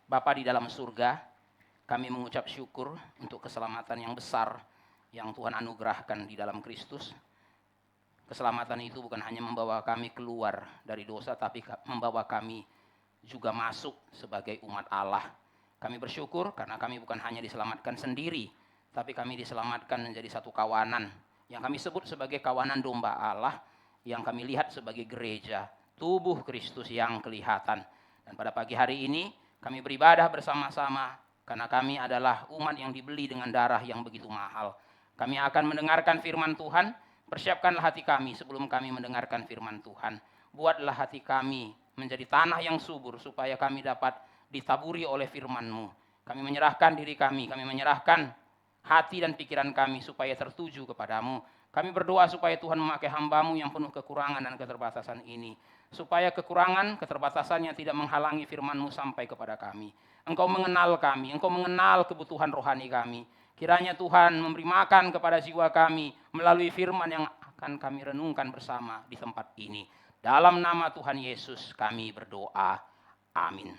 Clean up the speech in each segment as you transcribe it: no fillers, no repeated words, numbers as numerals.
Bapa di dalam surga, kami mengucap syukur untuk keselamatan yang besar yang Tuhan anugerahkan di dalam Kristus. Keselamatan itu bukan hanya membawa kami keluar dari dosa, tapi membawa kami juga masuk sebagai umat Allah. Kami bersyukur karena kami bukan hanya diselamatkan sendiri, tapi kami diselamatkan menjadi satu kawanan yang kami sebut sebagai kawanan domba Allah, yang kami lihat sebagai gereja, tubuh Kristus yang kelihatan. Dan pada pagi hari ini kami beribadah bersama-sama karena kami adalah umat yang dibeli dengan darah yang begitu mahal. Kami akan mendengarkan firman Tuhan. Persiapkanlah hati kami sebelum kami mendengarkan firman Tuhan. Buatlah hati kami menjadi tanah yang subur supaya kami dapat ditaburi oleh firman-Mu. Kami menyerahkan diri kami menyerahkan hati dan pikiran kami supaya tertuju kepadamu. Kami berdoa supaya Tuhan memakai hamba-Mu yang penuh kekurangan dan keterbatasan ini. Supaya kekurangan, keterbatasannya tidak menghalangi firman-Mu sampai kepada kami. Engkau mengenal kami, Engkau mengenal kebutuhan rohani kami. Kiranya Tuhan memberi makan kepada jiwa kami melalui firman yang akan kami renungkan bersama di tempat ini. Dalam nama Tuhan Yesus kami berdoa. Amin.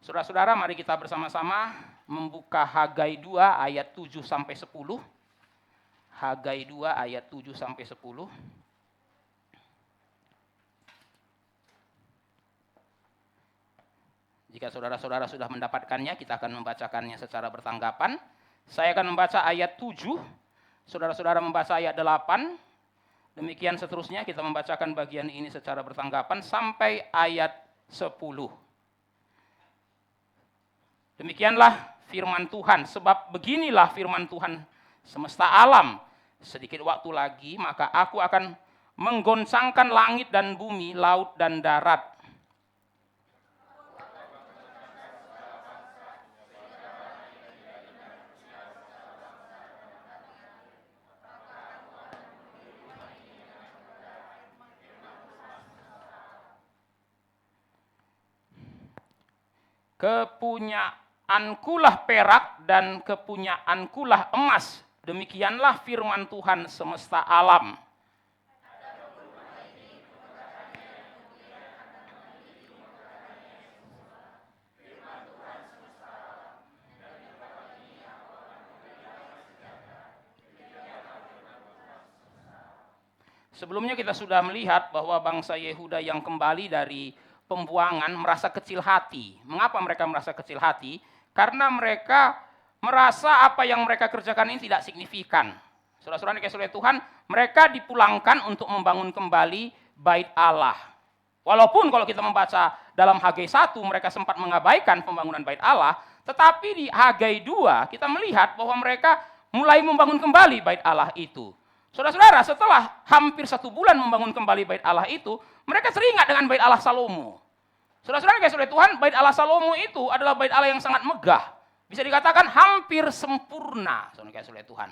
Saudara-saudara, mari kita bersama-sama membuka Hagai 2 ayat 7 sampai 10. Hagai 2 ayat 7 sampai 10. Jika saudara-saudara sudah mendapatkannya, kita akan membacakannya secara bertanggapan. Saya akan membaca ayat 7, saudara-saudara membaca ayat 8. Demikian seterusnya kita membacakan bagian ini secara bertanggapan sampai ayat 10. Demikianlah firman Tuhan, sebab beginilah firman Tuhan semesta alam. Sedikit waktu lagi maka aku akan menggoncangkan langit dan bumi, laut dan darat. Kepunyaankulah perak dan kepunyaankulah emas. Demikianlah firman Tuhan semesta alam. Sebelumnya kita sudah melihat bahwa bangsa Yehuda yang kembali dari pembuangan merasa kecil hati. Mengapa mereka merasa kecil hati? Karena mereka merasa apa yang mereka kerjakan ini tidak signifikan. Saudara-saudara dikasihi oleh Tuhan, mereka dipulangkan untuk membangun kembali bait Allah. Walaupun kalau kita membaca dalam Hagai 1 mereka sempat mengabaikan pembangunan bait Allah, tetapi di Hagai 2 kita melihat bahwa mereka mulai membangun kembali bait Allah itu. Saudara-saudara, setelah hampir 1 bulan membangun kembali bait Allah itu, mereka teringat dengan bait Allah Salomo. Saudara-saudara dikasihi oleh Tuhan, bait Allah Salomo itu adalah bait Allah yang sangat megah. Bisa dikatakan hampir sempurna, saudara dikasihi oleh Tuhan.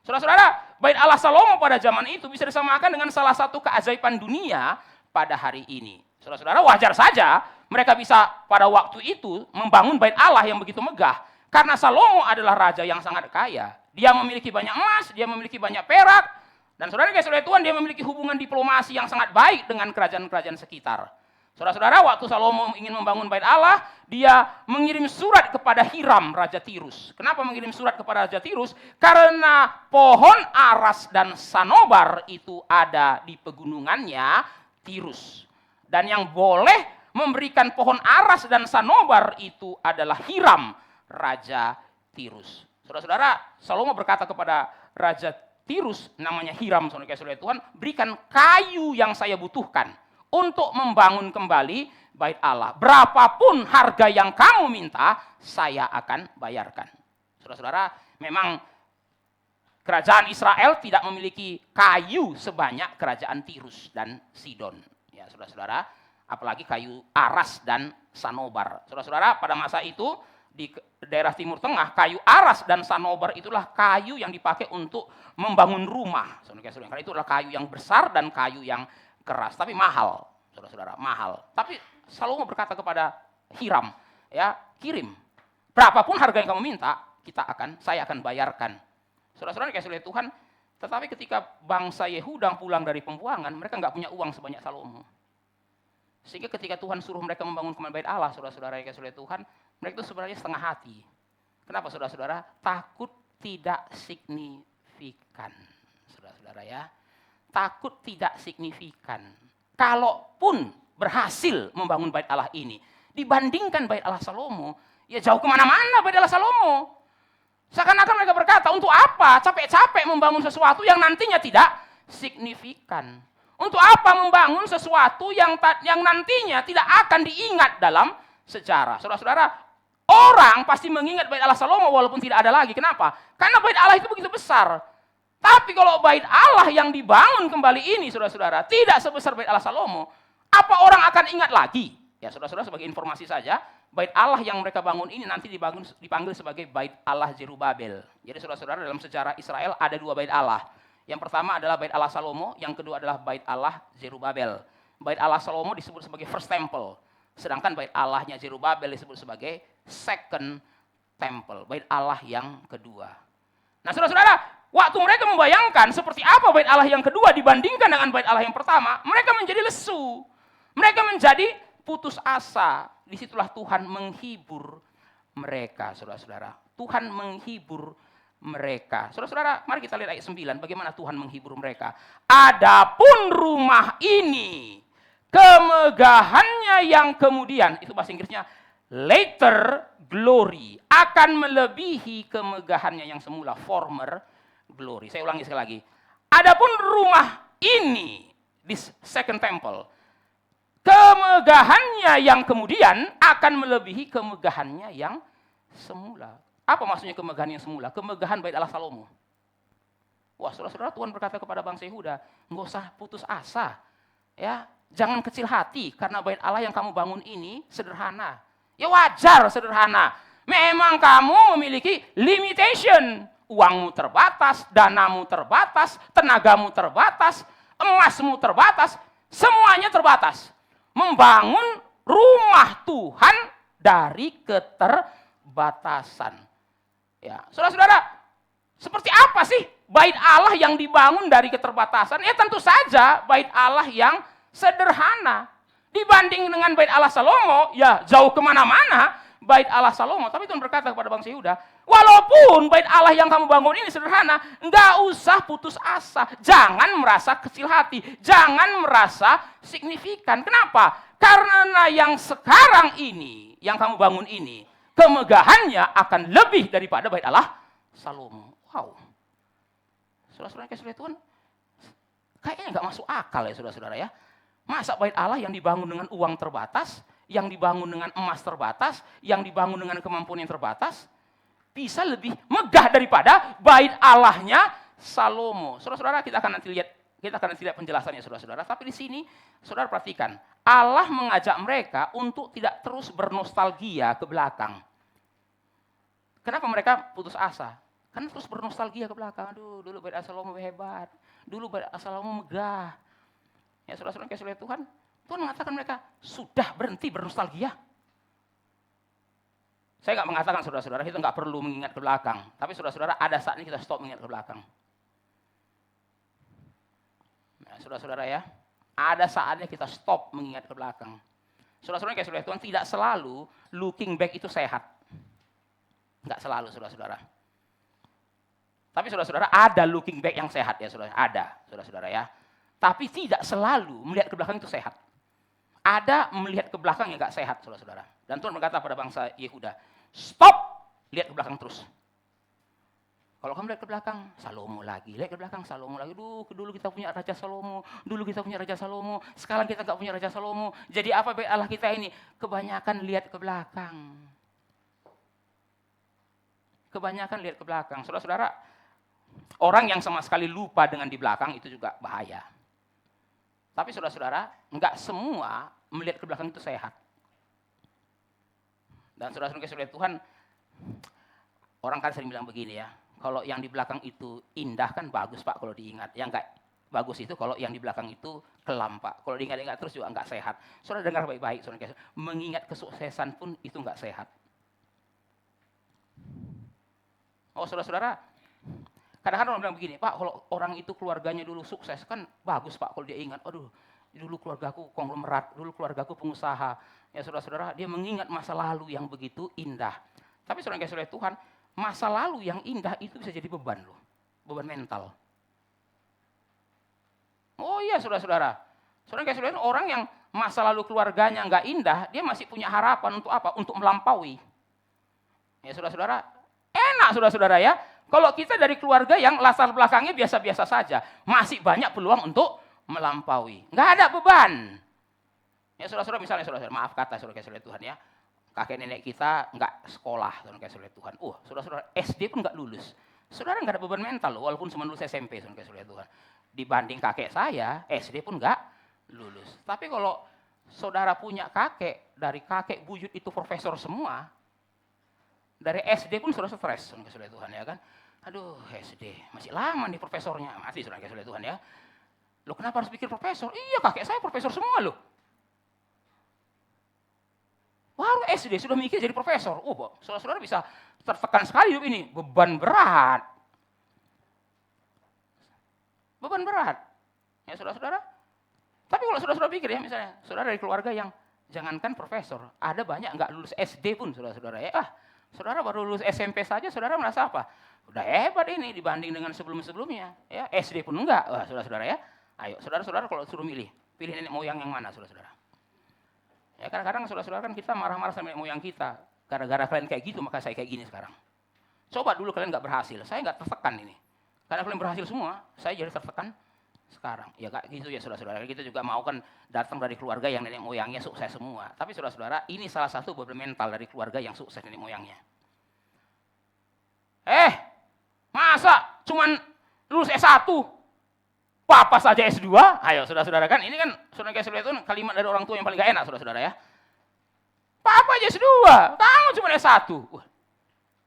Saudara-saudara, bait Allah Salomo pada zaman itu bisa disamakan dengan salah satu keajaiban dunia pada hari ini. Saudara-saudara, wajar saja mereka bisa pada waktu itu membangun bait Allah yang begitu megah. Karena Salomo adalah raja yang sangat kaya. Dia memiliki banyak emas, dia memiliki banyak perak. Dan saudara dikasihi oleh Tuhan, dia memiliki hubungan diplomasi yang sangat baik dengan kerajaan-kerajaan sekitar. Saudara-saudara, waktu Salomo ingin membangun bait Allah, dia mengirim surat kepada Hiram, Raja Tirus. Kenapa mengirim surat kepada Raja Tirus? Karena pohon aras dan sanobar itu ada di pegunungannya Tirus. Dan yang boleh memberikan pohon aras dan sanobar itu adalah Hiram, Raja Tirus. Saudara-saudara, Salomo berkata kepada Raja Tirus, namanya Hiram, saudara dikasihi oleh Tuhan, berikan kayu yang saya butuhkan untuk membangun kembali bait Allah. Berapapun harga yang kamu minta, saya akan bayarkan. Saudara-saudara, memang kerajaan Israel tidak memiliki kayu sebanyak kerajaan Tirus dan Sidon. Ya, saudara-saudara, apalagi kayu aras dan sanobar. Saudara-saudara, pada masa itu di daerah Timur Tengah, kayu aras dan sanobar itulah kayu yang dipakai untuk membangun rumah. Karena itu adalah kayu yang besar dan kayu yang keras, tapi mahal, saudara-saudara, mahal. Tapi Salomo berkata kepada Hiram, ya, kirim berapapun harga yang kamu minta, saya akan bayarkan. Saudara-saudara dikasihi oleh Tuhan, tetapi ketika bangsa Yehuda pulang dari pembuangan, mereka nggak punya uang sebanyak Salomo. Sehingga ketika Tuhan suruh mereka membangun kembali bait Allah, saudara-saudara yang kasih oleh Tuhan, mereka itu sebenarnya setengah hati. Kenapa saudara-saudara? Takut tidak signifikan. Saudara-saudara ya. Takut tidak signifikan. Kalaupun berhasil membangun bait Allah ini, dibandingkan bait Allah Salomo, ya jauh kemana-mana bait Allah Salomo. Seakan-akan mereka berkata, untuk apa capek-capek membangun sesuatu yang nantinya tidak signifikan? Untuk apa membangun sesuatu yang nantinya tidak akan diingat dalam sejarah? Saudara-saudara, orang pasti mengingat bait Allah Salomo walaupun tidak ada lagi. Kenapa? Karena bait Allah itu begitu besar. Tapi kalau bait Allah yang dibangun kembali ini, saudara-saudara, tidak sebesar bait Allah Salomo, apa orang akan ingat lagi? Ya, saudara-saudara, sebagai informasi saja, bait Allah yang mereka bangun ini nanti dipanggil sebagai bait Allah Zerubabel. Jadi saudara-saudara, dalam sejarah Israel ada dua bait Allah. Yang pertama adalah bait Allah Salomo, yang kedua adalah bait Allah Zerubabel. Bait Allah Salomo disebut sebagai first temple, sedangkan bait Allahnya Zerubabel disebut sebagai second temple, bait Allah yang kedua. Nah, saudara-saudara, waktu mereka membayangkan seperti apa bait Allah yang kedua dibandingkan dengan bait Allah yang pertama, mereka menjadi lesu. Mereka menjadi putus asa. Disitulah Tuhan menghibur mereka, saudara-saudara. Tuhan menghibur mereka. Saudara-saudara, mari kita lihat ayat 9, bagaimana Tuhan menghibur mereka. Adapun rumah ini, kemegahannya yang kemudian, itu bahasa Inggrisnya, later glory, akan melebihi kemegahannya yang semula, former glory. Saya ulangi sekali lagi. Adapun rumah ini, this second temple, kemegahannya yang kemudian akan melebihi kemegahannya yang semula. Apa maksudnya kemegahan yang semula? Kemegahan bait Allah Salomo. Wah, saudara-saudara, Tuhan berkata kepada bangsa Yehuda, nggak usah putus asa. Ya, jangan kecil hati karena bait Allah yang kamu bangun ini sederhana. Ya wajar sederhana. Memang kamu memiliki limitation. Uangmu terbatas, danamu terbatas, tenagamu terbatas, emasmu terbatas, semuanya terbatas. Membangun rumah Tuhan dari keterbatasan. Ya, saudara-saudara, seperti apa sih bait Allah yang dibangun dari keterbatasan? Ya tentu saja bait Allah yang sederhana. Dibanding dengan bait Allah Salomo, ya jauh kemana-mana bait Allah Salomo. Tapi Tuhan berkata kepada bangsa Yehuda, walaupun bait Allah yang kamu bangun ini sederhana, enggak usah putus asa. Jangan merasa kecil hati. Jangan merasa signifikan. Kenapa? Karena yang sekarang ini, yang kamu bangun ini, kemegahannya akan lebih daripada bait Allah Salomo. Wow. Saudara-saudara yang kasih Tuhan, kayaknya enggak masuk akal ya saudara-saudara ya. Masa bait Allah yang dibangun dengan uang terbatas, yang dibangun dengan emas terbatas, yang dibangun dengan kemampuan yang terbatas, bisa lebih megah daripada bait Allahnya Salomo. Saudara-saudara, kita akan nanti lihat penjelasannya saudara-saudara. Tapi di sini saudara perhatikan, Allah mengajak mereka untuk tidak terus bernostalgia ke belakang. Kenapa mereka putus asa? Karena terus bernostalgia ke belakang. Aduh, dulu bait Salomo hebat. Dulu bait Salomo megah. Ya, saudara-saudara kasih oleh Tuhan, Tuhan mengatakan mereka sudah berhenti bernostalgia. Saya nggak mengatakan saudara-saudara itu nggak perlu mengingat ke belakang, tapi saudara-saudara ada saatnya kita stop mengingat ke belakang. Nah, saudara-saudara ya, ada saatnya kita stop mengingat ke belakang. Saudara-saudara kasih oleh Tuhan, tidak selalu looking back itu sehat. Nggak selalu saudara-saudara. Tapi saudara-saudara ada looking back yang sehat ya saudara, ada saudara-saudara ya. Tapi tidak selalu melihat ke belakang itu sehat. Ada melihat ke belakang yang nggak sehat saudara-saudara. Dan Tuhan berkata pada bangsa Yehuda, stop lihat ke belakang terus. Kalau kamu lihat ke belakang, Salomo lagi. Lihat ke belakang, Salomo lagi. Dulu kita punya Raja Salomo. Dulu kita punya Raja Salomo. Sekarang kita nggak punya Raja Salomo. Jadi apa bait Allah kita ini? Kebanyakan lihat ke belakang. Kebanyakan lihat ke belakang. Saudara-saudara, orang yang sama sekali lupa dengan di belakang itu juga bahaya. Tapi saudara-saudara, enggak semua melihat ke belakang itu sehat. Dan saudara-saudara kasih oleh Tuhan, orang kan sering bilang begini ya, kalau yang di belakang itu indah kan bagus Pak kalau diingat. Yang enggak bagus itu kalau yang di belakang itu kelam Pak. Kalau diingat-ingat terus juga enggak sehat. Saudara dengar baik-baik, saudara kasih, mengingat kesuksesan pun itu enggak sehat. Oh saudara-saudara, kadang-kadang orang bilang begini, Pak, kalau orang itu keluarganya dulu sukses, kan bagus Pak kalau dia ingat. Aduh, dulu keluargaku konglomerat, dulu keluargaku pengusaha. Ya saudara-saudara, dia mengingat masa lalu yang begitu indah. Tapi saudara yang kasih oleh Tuhan, masa lalu yang indah itu bisa jadi beban loh, beban mental. Oh iya saudara-saudara, saudara yang kasih oleh Tuhan, orang yang masa lalu keluarganya nggak indah, dia masih punya harapan untuk apa? Untuk melampaui. Ya saudara-saudara, enak saudara-saudara ya. Kalau kita dari keluarga yang latar belakangnya biasa-biasa saja, masih banyak peluang untuk melampaui. Nggak ada beban. Ya saudara-saudara, misalnya saudara-saudara, maaf kata saudara kasih oleh Tuhan ya, kakek nenek kita nggak sekolah, saudara kasih oleh Tuhan. Saudara-saudara, SD pun nggak lulus. Saudara nggak ada beban mental loh, walaupun cuma lulus SMP, saudara kasih oleh Tuhan. Dibanding kakek saya, SD pun nggak lulus. Tapi kalau saudara punya kakek, dari kakek buyut itu profesor semua, dari SD pun saudara stres, saudara kasih oleh Tuhan ya kan. Aduh, SD masih lama nih profesornya, masih saudara kasih oleh Tuhan ya. Loh kenapa harus pikir profesor? Iya kakek saya profesor semua loh. Baru SD sudah mikir jadi profesor. Saudara-saudara bisa tertekan sekali hidup ini. Beban berat. Beban berat. Ya saudara-saudara. Tapi kalau saudara-saudara pikir ya, misalnya saudara dari keluarga yang jangankan profesor, ada banyak nggak lulus SD pun saudara-saudara ya. Saudara baru lulus SMP saja, saudara merasa apa? Udah hebat ini dibanding dengan sebelum-sebelumnya. Ya, SD pun enggak. Saudara-saudara ya. Ayo, saudara-saudara kalau suruh milih nenek moyang yang mana saudara-saudara? Ya kadang-kadang saudara-saudara kan kita marah-marah sama nenek moyang kita. Gara-gara kalian kayak gitu maka saya kayak gini sekarang. Coba dulu kalian nggak berhasil, saya nggak tertekan ini. Karena kalian berhasil semua, saya jadi tertekan sekarang. Ya kayak gitu ya saudara-saudara. Kita juga mau kan datang dari keluarga yang nenek moyangnya sukses semua. Tapi saudara-saudara, ini salah satu beban mental dari keluarga yang sukses nenek moyangnya. Masa cuman lulus S1? Papa saja S2? Ayo saudara-saudara kan, ini kan saudara kasih itu kalimat dari orang tua yang paling gak enak saudara-saudara ya. Papa aja S2, kamu cuma S1.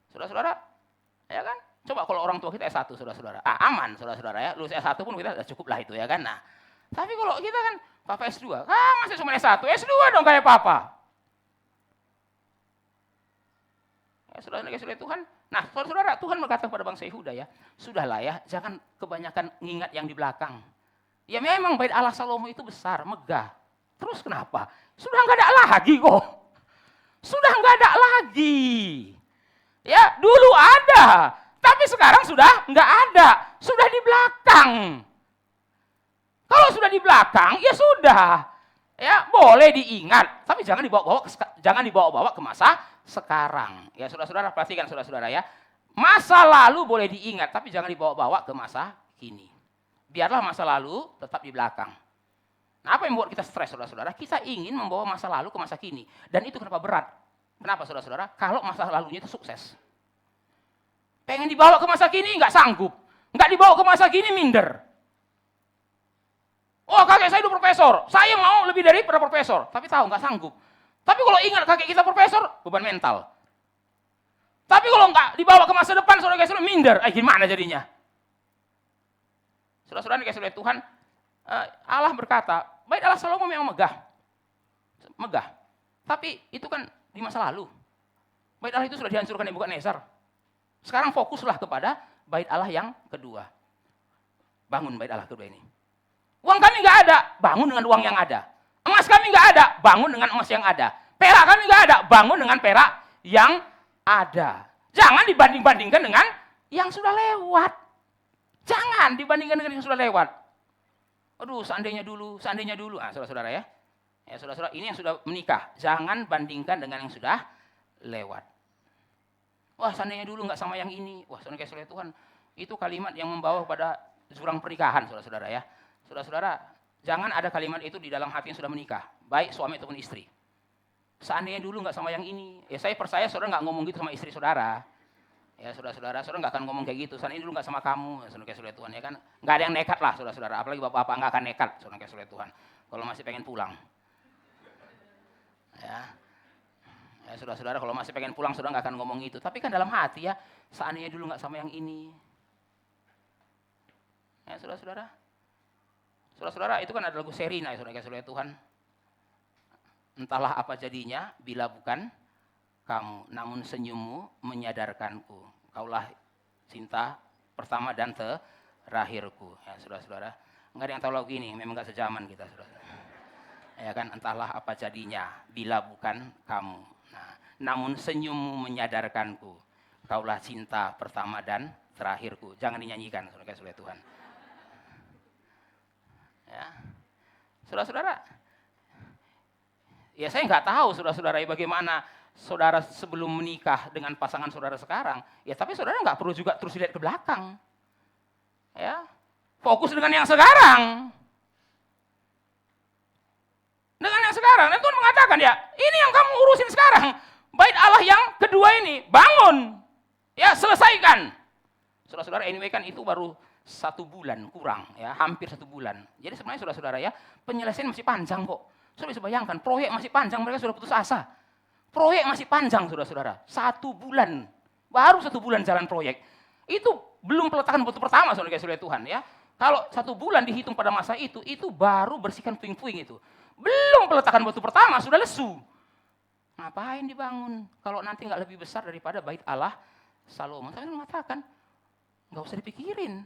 Saudara-saudara, ya kan? Coba kalau orang tua kita S1 saudara-saudara. Aman saudara-saudara ya, lulus S1 pun kita sudah cukup lah itu ya kan. Nah, tapi kalau kita kan Papa S2, masih cuma S1, S2 dong kayak Papa. Ya saudara kasih Tuhan. Nah, saudara, Tuhan berkata kepada bangsa Yehuda ya, sudahlah ya, jangan kebanyakan ngingat yang di belakang. Ya memang bait Allah Salomo itu besar, megah. Terus kenapa? Sudah nggak ada lagi kok. Sudah nggak ada lagi. Ya, dulu ada, tapi sekarang sudah nggak ada. Sudah di belakang. Kalau sudah di belakang, ya sudah. Ya, boleh diingat, tapi jangan dibawa-bawa ke masa sekarang. Ya, saudara-saudara perhatikan saudara-saudara ya. Masa lalu boleh diingat, tapi jangan dibawa-bawa ke masa kini. Biarlah masa lalu tetap di belakang. Nah, apa yang membuat kita stres saudara-saudara? Kita ingin membawa masa lalu ke masa kini. Dan itu kenapa berat? Kenapa saudara-saudara? Kalau masa lalunya itu sukses. Pengen dibawa ke masa kini nggak sanggup. Nggak dibawa ke masa kini minder. Kakek saya itu profesor, saya mau lebih dari profesor. Tapi tahu nggak sanggup. Tapi kalau ingat kakek kita profesor, beban mental. Tapi kalau nggak dibawa ke masa depan, saudara-saudara minder. Gimana jadinya? Saudara-saudara dikasih oleh Tuhan, Allah berkata, bait Allah Salomo memang megah. Tapi itu kan di masa lalu. Bait Allah itu sudah dihancurkan Nebukadnezar. Sekarang fokuslah kepada bait Allah yang kedua. Bangun bait Allah kedua ini. Uang kami nggak ada, bangun dengan uang yang ada. Emas kami nggak ada, bangun dengan emas yang ada. Perak kami nggak ada, bangun dengan perak yang ada. Jangan dibanding-bandingkan dengan yang sudah lewat. Jangan dibandingkan dengan yang sudah lewat. Aduh, seandainya dulu. Saudara-saudara ya. Ya, saudara-saudara, ini yang sudah menikah. Jangan bandingkan dengan yang sudah lewat. Wah, seandainya dulu nggak sama yang ini. Wah, saudara kasih Tuhan. Itu kalimat yang membawa pada jurang pernikahan, saudara-saudara ya. Saudara-saudara, jangan ada kalimat itu di dalam hati yang sudah menikah, baik suami ataupun istri. Seandainya dulu nggak sama yang ini, ya saya percaya saudara nggak ngomong gitu sama istri saudara. Ya saudara-saudara nggak akan ngomong kayak gitu. Seandainya dulu nggak sama kamu, saudara kasih Tuhan ya kan, nggak ada yang nekat lah saudara-saudara. Apalagi bapak-bapak nggak akan nekat, saudara kasih Tuhan. Kalau masih pengen pulang, ya saudara-saudara kalau masih pengen pulang saudara nggak akan ngomong itu. Tapi kan dalam hati ya, seandainya dulu nggak sama yang ini. Ya saudara-saudara. Saudara-saudara, itu kan ada lagu Sherina ya saudara kasih Tuhan. Entahlah apa jadinya bila bukan kamu, namun senyummu menyadarkanku. Kaulah cinta pertama dan terakhirku. Ya saudara-saudara, enggak ada yang tahu lagu ini, memang enggak sejaman kita saudara. Ya kan, entahlah apa jadinya bila bukan kamu. Nah, namun senyummu menyadarkanku, kaulah cinta pertama dan terakhirku. Jangan dinyanyikan, saudara-saudara Tuhan. Ya, saudara-saudara, ya saya nggak tahu saudara-saudara bagaimana saudara sebelum menikah dengan pasangan saudara sekarang. Ya tapi saudara nggak perlu juga terus lihat ke belakang. Ya, fokus dengan yang sekarang. Dengan yang sekarang, dan Tuhan mengatakan ya, ini yang kamu urusin sekarang. Bait Allah yang kedua ini, bangun. Ya, selesaikan. Saudara-saudara, anyway kan itu baru 1 bulan kurang, ya, hampir 1 bulan. Jadi sebenarnya saudara-saudara ya, penyelesaian masih panjang kok. Saudara bisa bayangkan, proyek masih panjang, mereka sudah putus asa. Proyek masih panjang, saudara-saudara. 1 bulan, baru 1 bulan jalan proyek. Itu belum peletakan batu pertama, saudara-saudara Tuhan ya. Kalau 1 bulan dihitung pada masa itu baru bersihkan puing-puing itu. Belum peletakan batu pertama, sudah lesu. Ngapain dibangun? Kalau nanti nggak lebih besar daripada bait Allah Salomo. Saya mengatakan, nggak usah dipikirin.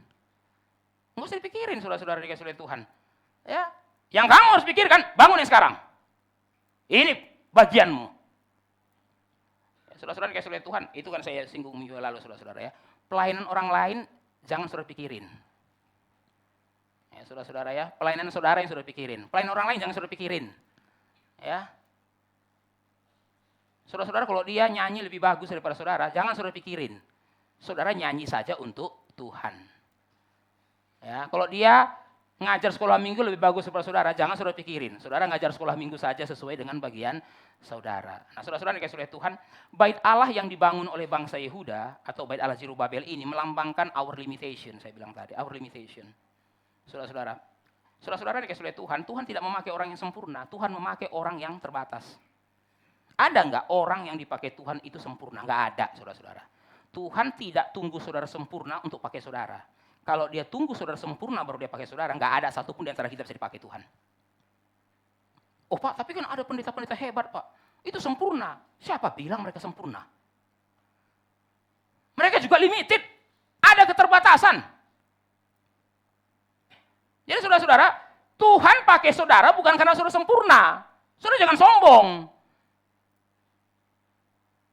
Nggak usah dipikirin, saudara-saudara dikasih oleh Tuhan. Ya, yang kamu harus pikirkan, bangun yang sekarang. Ini bagianmu. Ya, saudara-saudara dikasih oleh Tuhan, itu kan saya singgung minggu lalu, saudara-saudara ya. Pelayanan orang lain, jangan saudara pikirin. Ya, saudara-saudara ya, pelayanan saudara yang saudara pikirin. Pelayanan orang lain jangan saudara pikirin. Ya. Saudara-saudara kalau dia nyanyi lebih bagus daripada saudara, jangan saudara pikirin. Saudara nyanyi saja untuk Tuhan. Ya, kalau dia ngajar sekolah minggu lebih bagus daripada saudara, jangan saudara pikirin. Saudara ngajar sekolah minggu saja sesuai dengan bagian saudara. Nah, saudara-saudara dikasih oleh Tuhan, bait Allah yang dibangun oleh bangsa Yehuda atau bait Allah Zerubabel ini melambangkan our limitation, saya bilang tadi, our limitation. Saudara-saudara dikasih oleh Tuhan, Tuhan tidak memakai orang yang sempurna, Tuhan memakai orang yang terbatas. Ada nggak orang yang dipakai Tuhan itu sempurna? Nggak ada, saudara-saudara. Tuhan tidak tunggu saudara sempurna untuk pakai saudara. Kalau dia tunggu saudara sempurna baru dia pakai saudara, nggak ada satupun di antara kita bisa dipakai Tuhan. Oh Pak, tapi kan ada pendeta-pendeta hebat Pak. Itu sempurna. Siapa bilang mereka sempurna? Mereka juga limited. Ada keterbatasan. Jadi saudara-saudara, Tuhan pakai saudara bukan karena saudara sempurna. Saudara jangan sombong.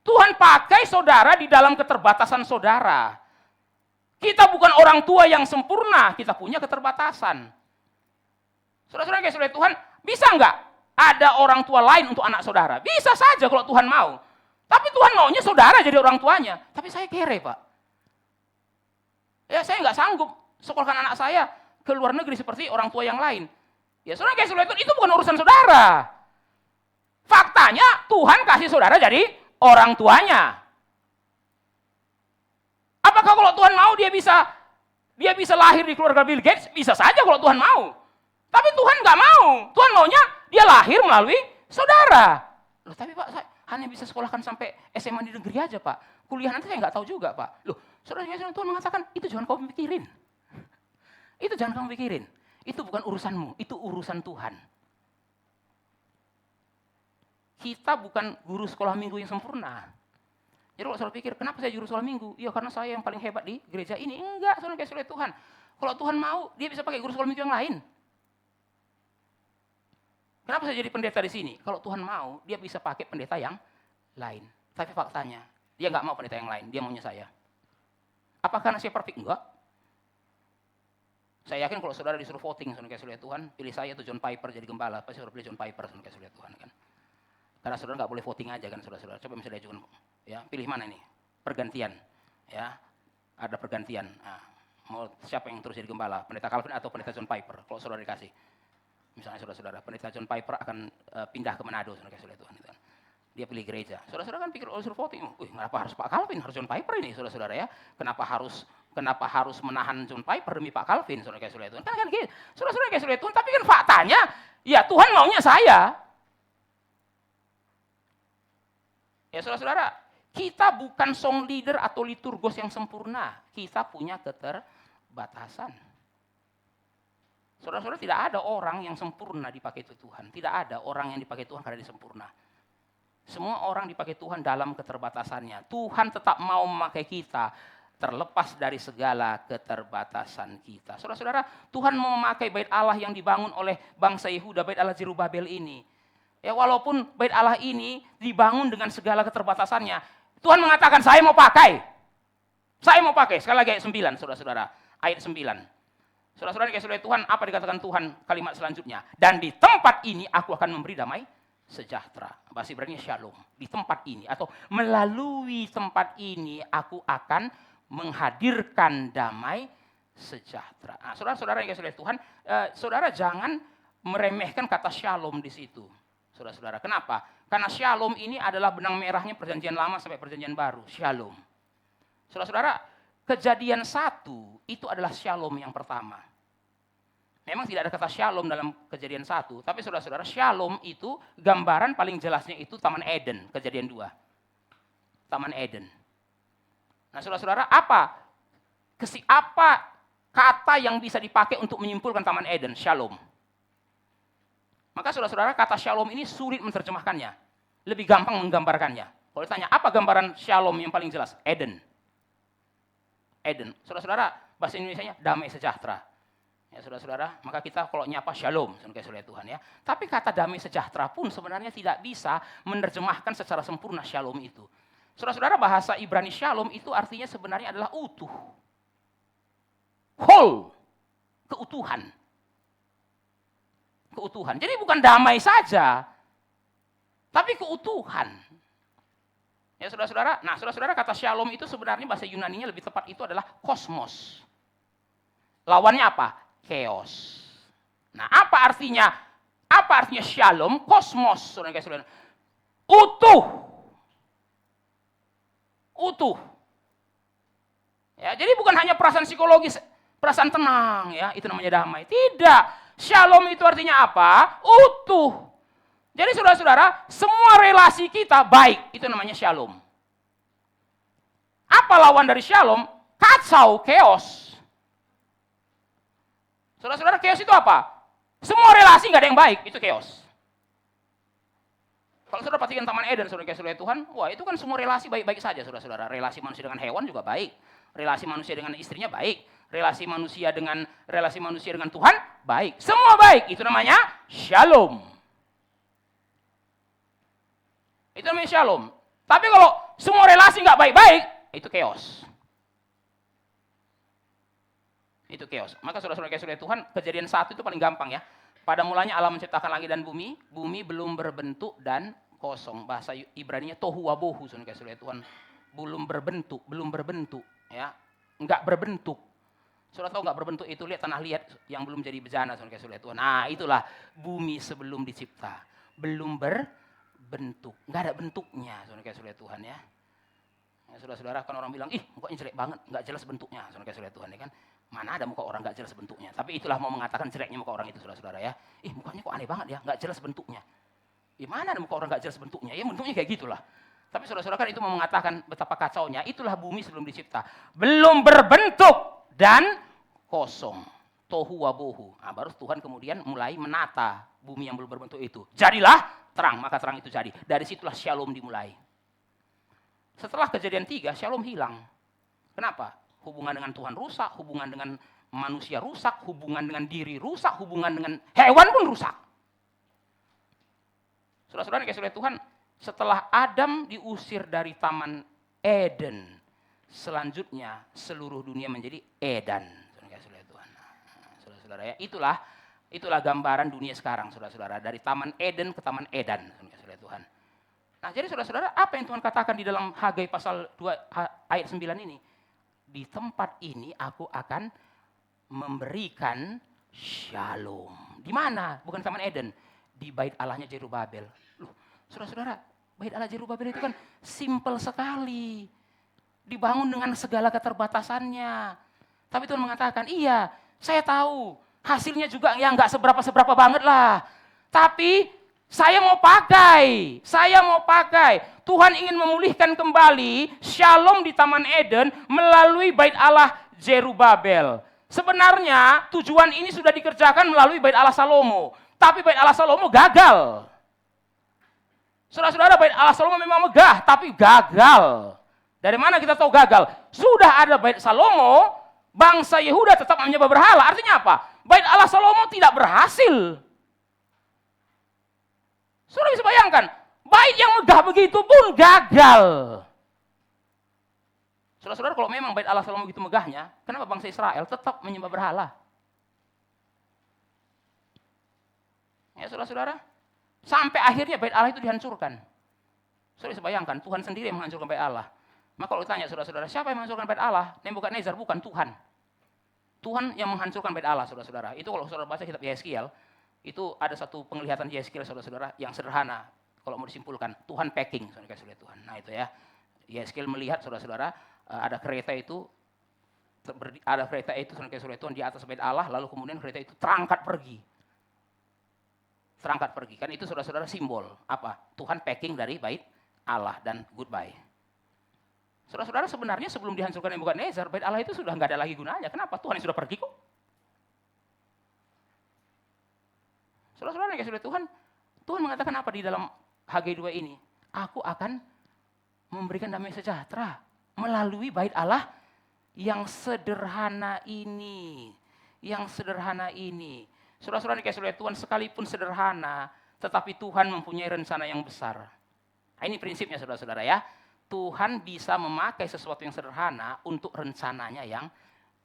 Tuhan pakai saudara di dalam keterbatasan saudara. Kita bukan orang tua yang sempurna, kita punya keterbatasan. Saudara-saudara yang oleh Tuhan, bisa nggak ada orang tua lain untuk anak saudara? Bisa saja kalau Tuhan mau. Tapi Tuhan maunya saudara jadi orang tuanya. Tapi saya kere Pak. Ya saya nggak sanggup sekolahkan anak saya ke luar negeri seperti orang tua yang lain. Ya saudara yang oleh Tuhan, itu bukan urusan saudara. Faktanya Tuhan kasih saudara jadi orang tuanya. Apakah kalau Tuhan mau dia bisa lahir di keluarga Bill Gates? Bisa saja kalau Tuhan mau. Tapi Tuhan nggak mau. Tuhan maunya dia lahir melalui saudara. Loh, tapi Pak, saya hanya bisa sekolahkan sampai SMA di negeri aja Pak. Kuliah nanti saya nggak tahu juga Pak. Loh, saudara Tuhan mengatakan itu jangan kamu pikirin. Itu jangan kamu pikirin. Itu bukan urusanmu, itu urusan Tuhan. Kita bukan guru sekolah minggu yang sempurna. Jadi kalau saudara pikir, kenapa saya juru sekolah minggu? Ya karena saya yang paling hebat di gereja ini. Enggak, saudara kasih oleh Tuhan. Kalau Tuhan mau, dia bisa pakai guru sekolah minggu yang lain. Kenapa saya jadi pendeta di sini? Kalau Tuhan mau, dia bisa pakai pendeta yang lain. Tapi faktanya, dia nggak mau pendeta yang lain, dia maunya saya. Apakah karena saya perfect? Enggak. Saya yakin kalau saudara disuruh voting, saudara kasih oleh Tuhan, pilih saya atau John Piper jadi gembala, pasti saudara pilih John Piper, saudara kasih oleh Tuhan kan. Karena saudara nggak boleh voting aja kan saudara-saudara. Coba misalnya ajukan, ya pilih mana ini? Pergantian, ya ada pergantian. Nah, mau siapa yang terus jadi gembala? Pendeta Calvin atau pendeta John Piper? Kalau saudara dikasih, misalnya saudara-saudara, pendeta John Piper akan pindah ke Manado, saudara kasih oleh Tuhan. Gitu kan. Dia pilih gereja. Saudara-saudara kan pikir suruh voting, kenapa harus Pak Calvin, harus John Piper ini, saudara-saudara ya? Kenapa harus menahan John Piper demi Pak Calvin, saudara kasih oleh Tuhan? Kan gitu, saudara-saudara kasih oleh Tuhan. Tapi kan faktanya, ya Tuhan maunya saya. Ya saudara-saudara, kita bukan song leader atau liturgos yang sempurna. Kita punya keterbatasan. Saudara-saudara, tidak ada orang yang sempurna dipakai Tuhan. Tidak ada orang yang dipakai Tuhan karena dia sempurna. Semua orang dipakai Tuhan dalam keterbatasannya. Tuhan tetap mau memakai kita terlepas dari segala keterbatasan kita. Saudara-saudara, Tuhan mau memakai bait Allah yang dibangun oleh bangsa Yehuda, bait Allah Zerubabel ini. Ya, walaupun bait Allah ini dibangun dengan segala keterbatasannya, Tuhan mengatakan, saya mau pakai. Saya mau pakai. Sekali lagi ayat 9, saudara-saudara. Ayat 9. Saudara-saudara dikasihi oleh Tuhan, apa dikatakan Tuhan kalimat selanjutnya? Dan di tempat ini aku akan memberi damai sejahtera. Bahasa Ibrani shalom. Di tempat ini atau melalui tempat ini aku akan menghadirkan damai sejahtera. Nah, saudara-saudara yang dikasihi oleh Tuhan, saudara jangan meremehkan kata shalom di situ. Saudara-saudara, kenapa? Karena shalom ini adalah benang merahnya perjanjian lama sampai perjanjian baru. Shalom. Saudara-saudara, kejadian 1 itu adalah shalom yang pertama. Memang tidak ada kata shalom dalam kejadian 1, tapi saudara-saudara, shalom itu gambaran paling jelasnya itu Taman Eden, kejadian 2. Taman Eden. Nah, saudara-saudara, apa kata yang bisa dipakai untuk menyimpulkan Taman Eden? Shalom. Maka saudara-saudara, kata shalom ini sulit menerjemahkannya. Lebih gampang menggambarkannya. Kalau ditanya, apa gambaran shalom yang paling jelas? Eden. Eden. Saudara-saudara, bahasa Indonesianya damai sejahtera. Ya, saudara-saudara, maka kita kalau nyapa shalom, saudara Tuhan ya. Tapi kata damai sejahtera pun sebenarnya tidak bisa menerjemahkan secara sempurna shalom itu. Saudara-saudara, bahasa Ibrani shalom itu artinya sebenarnya adalah utuh. Whole. Keutuhan. Keutuhan. Jadi bukan damai saja, tapi keutuhan. Ya, saudara-saudara. Nah, saudara-saudara, kata shalom itu sebenarnya bahasa Yunaninya lebih tepat itu adalah kosmos. Lawannya apa? Chaos. Nah, apa artinya? Apa artinya shalom? Kosmos, saudara-saudara. Utuh. Utuh. Ya, jadi bukan hanya perasaan psikologis, perasaan tenang, ya, itu namanya damai. Tidak. Shalom itu artinya apa? Utuh. Jadi saudara-saudara, semua relasi kita baik, itu namanya shalom. Apa lawan dari shalom? Kacau, chaos. Saudara-saudara, chaos itu apa? Semua relasi nggak ada yang baik, itu chaos. Kalau saudara perhatikan Taman Eden, saudara Tuhan, wah itu kan semua relasi baik-baik saja, saudara-saudara. Relasi manusia dengan hewan juga baik. Relasi manusia dengan istrinya baik. Relasi manusia dengan Tuhan baik. Semua baik, itu namanya shalom. Itu namanya shalom. Tapi kalau semua relasi nggak baik-baik, itu chaos. Itu chaos. Maka saudara-saudara Tuhan, kejadian 1 itu paling gampang ya. Pada mulanya Allah menciptakan langit dan bumi belum berbentuk dan kosong. Bahasa Ibraninya tohu wabohu, saudara-saudara Tuhan. Belum berbentuk ya. Enggak berbentuk. Saudara tahu enggak berbentuk itu? Lihat tanah liat yang belum jadi bejana, saudara-saudara Tuhan. Nah, itulah bumi sebelum dicipta. Belum berbentuk. Enggak ada bentuknya, saudara-saudara Tuhan ya. Ya, saudara-saudara, kan orang bilang, ih mukanya jelek banget, enggak jelas bentuknya, saudara-saudara Tuhan ya kan. Mana ada muka orang nggak jelas bentuknya. Tapi itulah mau mengatakan jeleknya muka orang itu, saudara-saudara ya. Mukanya kok aneh banget ya, nggak jelas bentuknya. Mana ada muka orang nggak jelas bentuknya? Ya bentuknya kayak gitulah. Tapi saudara-saudara kan itu mau mengatakan betapa kacaunya. Itulah bumi sebelum dicipta. Belum berbentuk dan kosong. Tohu wabohu. Nah, baru Tuhan kemudian mulai menata bumi yang belum berbentuk itu. Jadilah terang, maka terang itu jadi. Dari situlah shalom dimulai. Setelah kejadian 3, shalom hilang. Kenapa? Hubungan dengan Tuhan rusak, hubungan dengan manusia rusak, hubungan dengan diri rusak, hubungan dengan hewan pun rusak. Saudara-saudara dikasihi oleh Tuhan, setelah Adam diusir dari Taman Eden, selanjutnya seluruh dunia menjadi Edan. Saudara-saudara ya, itulah gambaran dunia sekarang, saudara-saudara, dari Taman Eden ke Taman Edan, saudara Tuhan. Nah, jadi saudara-saudara, apa yang Tuhan katakan di dalam Hagai pasal 2 ayat 9 ini? Di tempat ini aku akan memberikan shalom. Di mana? Bukan Taman Eden. Di bait Allahnya Zerubabel. Loh, saudara-saudara, bait Allah Zerubabel itu kan simpel sekali. Dibangun dengan segala keterbatasannya. Tapi Tuhan mengatakan, iya, saya tahu. Hasilnya juga ya nggak seberapa-seberapa banget lah. Tapi saya mau pakai. Tuhan ingin memulihkan kembali shalom di Taman Eden melalui bait Allah Zerubabel. Sebenarnya tujuan ini sudah dikerjakan melalui bait Allah Salomo. Tapi bait Allah Salomo gagal. Saudara-saudara, bait Allah Salomo memang megah, tapi gagal. Dari mana kita tahu gagal? Sudah ada bait Salomo, bangsa Yehuda tetap menyembah berhala. Artinya apa? Bait Allah Salomo tidak berhasil. Saudara bisa bayangkan, bait yang megah begitu pun gagal. Saudara-saudara, kalau memang bait Allah Salomo begitu megahnya, kenapa bangsa Israel tetap menyembah berhala? Ya saudara-saudara, sampai akhirnya bait Allah itu dihancurkan. Saudara bisa bayangkan, Tuhan sendiri yang menghancurkan bait Allah. Maka kalau ditanya saudara-saudara, siapa yang menghancurkan bait Allah? Nebukadnezar, bukan, Tuhan. Tuhan yang menghancurkan bait Allah, saudara-saudara. Itu kalau saudara baca kitab Yeskiel, itu ada satu penglihatan Yeskiel, saudara-saudara, yang sederhana. Kalau mau disimpulkan, Tuhan packing, saudara-saudara Tuhan. Nah itu ya, Yeskiel melihat, saudara-saudara, ada kereta itu, saudara-saudara Tuhan di atas bait Allah, lalu kemudian kereta itu terangkat pergi. Terangkat pergi, kan itu saudara-saudara simbol apa? Tuhan packing dari bait Allah dan goodbye. Saudara-saudara, sebenarnya sebelum dihancurkan Nebukadnezar, bait Allah itu sudah nggak ada lagi gunanya. Kenapa? Tuhan yang sudah pergi kok. Saudara-saudara yang sudah Tuhan mengatakan apa di dalam Hagai 2 ini? Aku akan memberikan damai sejahtera melalui bait Allah yang sederhana ini. Yang sederhana ini. Saudara-saudara yang sudah Tuhan, sekalipun sederhana, tetapi Tuhan mempunyai rencana yang besar. Nah, ini prinsipnya saudara-saudara ya. Tuhan bisa memakai sesuatu yang sederhana untuk rencananya yang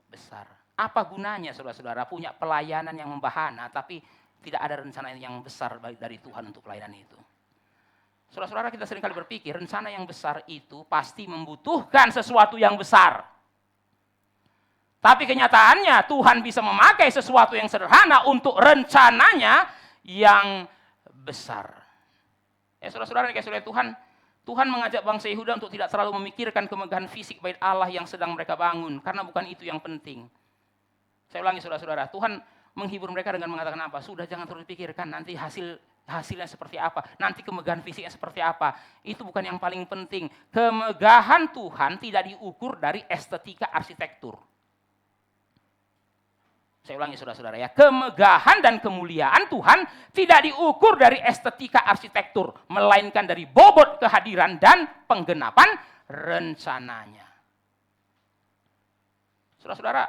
besar. Apa gunanya saudara-saudara punya pelayanan yang membahana tapi tidak ada rencana yang besar dari Tuhan untuk pelayanan itu. Saudara-saudara, kita seringkali berpikir rencana yang besar itu pasti membutuhkan sesuatu yang besar. Tapi kenyataannya Tuhan bisa memakai sesuatu yang sederhana untuk rencananya yang besar. Ya saudara-saudara yang kasih oleh Tuhan mengajak bangsa Yehuda untuk tidak terlalu memikirkan kemegahan fisik bait Allah yang sedang mereka bangun. Karena bukan itu yang penting. Saya ulangi saudara-saudara, Tuhan menghibur mereka dengan mengatakan apa? Sudah, jangan terlalu dipikirkan nanti hasilnya seperti apa. Nanti kemegahan fisiknya seperti apa. Itu bukan yang paling penting. Kemegahan Tuhan tidak diukur dari estetika arsitektur. Saya ulangi saudara-saudara ya, kemegahan dan kemuliaan Tuhan tidak diukur dari estetika arsitektur, melainkan dari bobot kehadiran dan penggenapan rencananya. Saudara-saudara,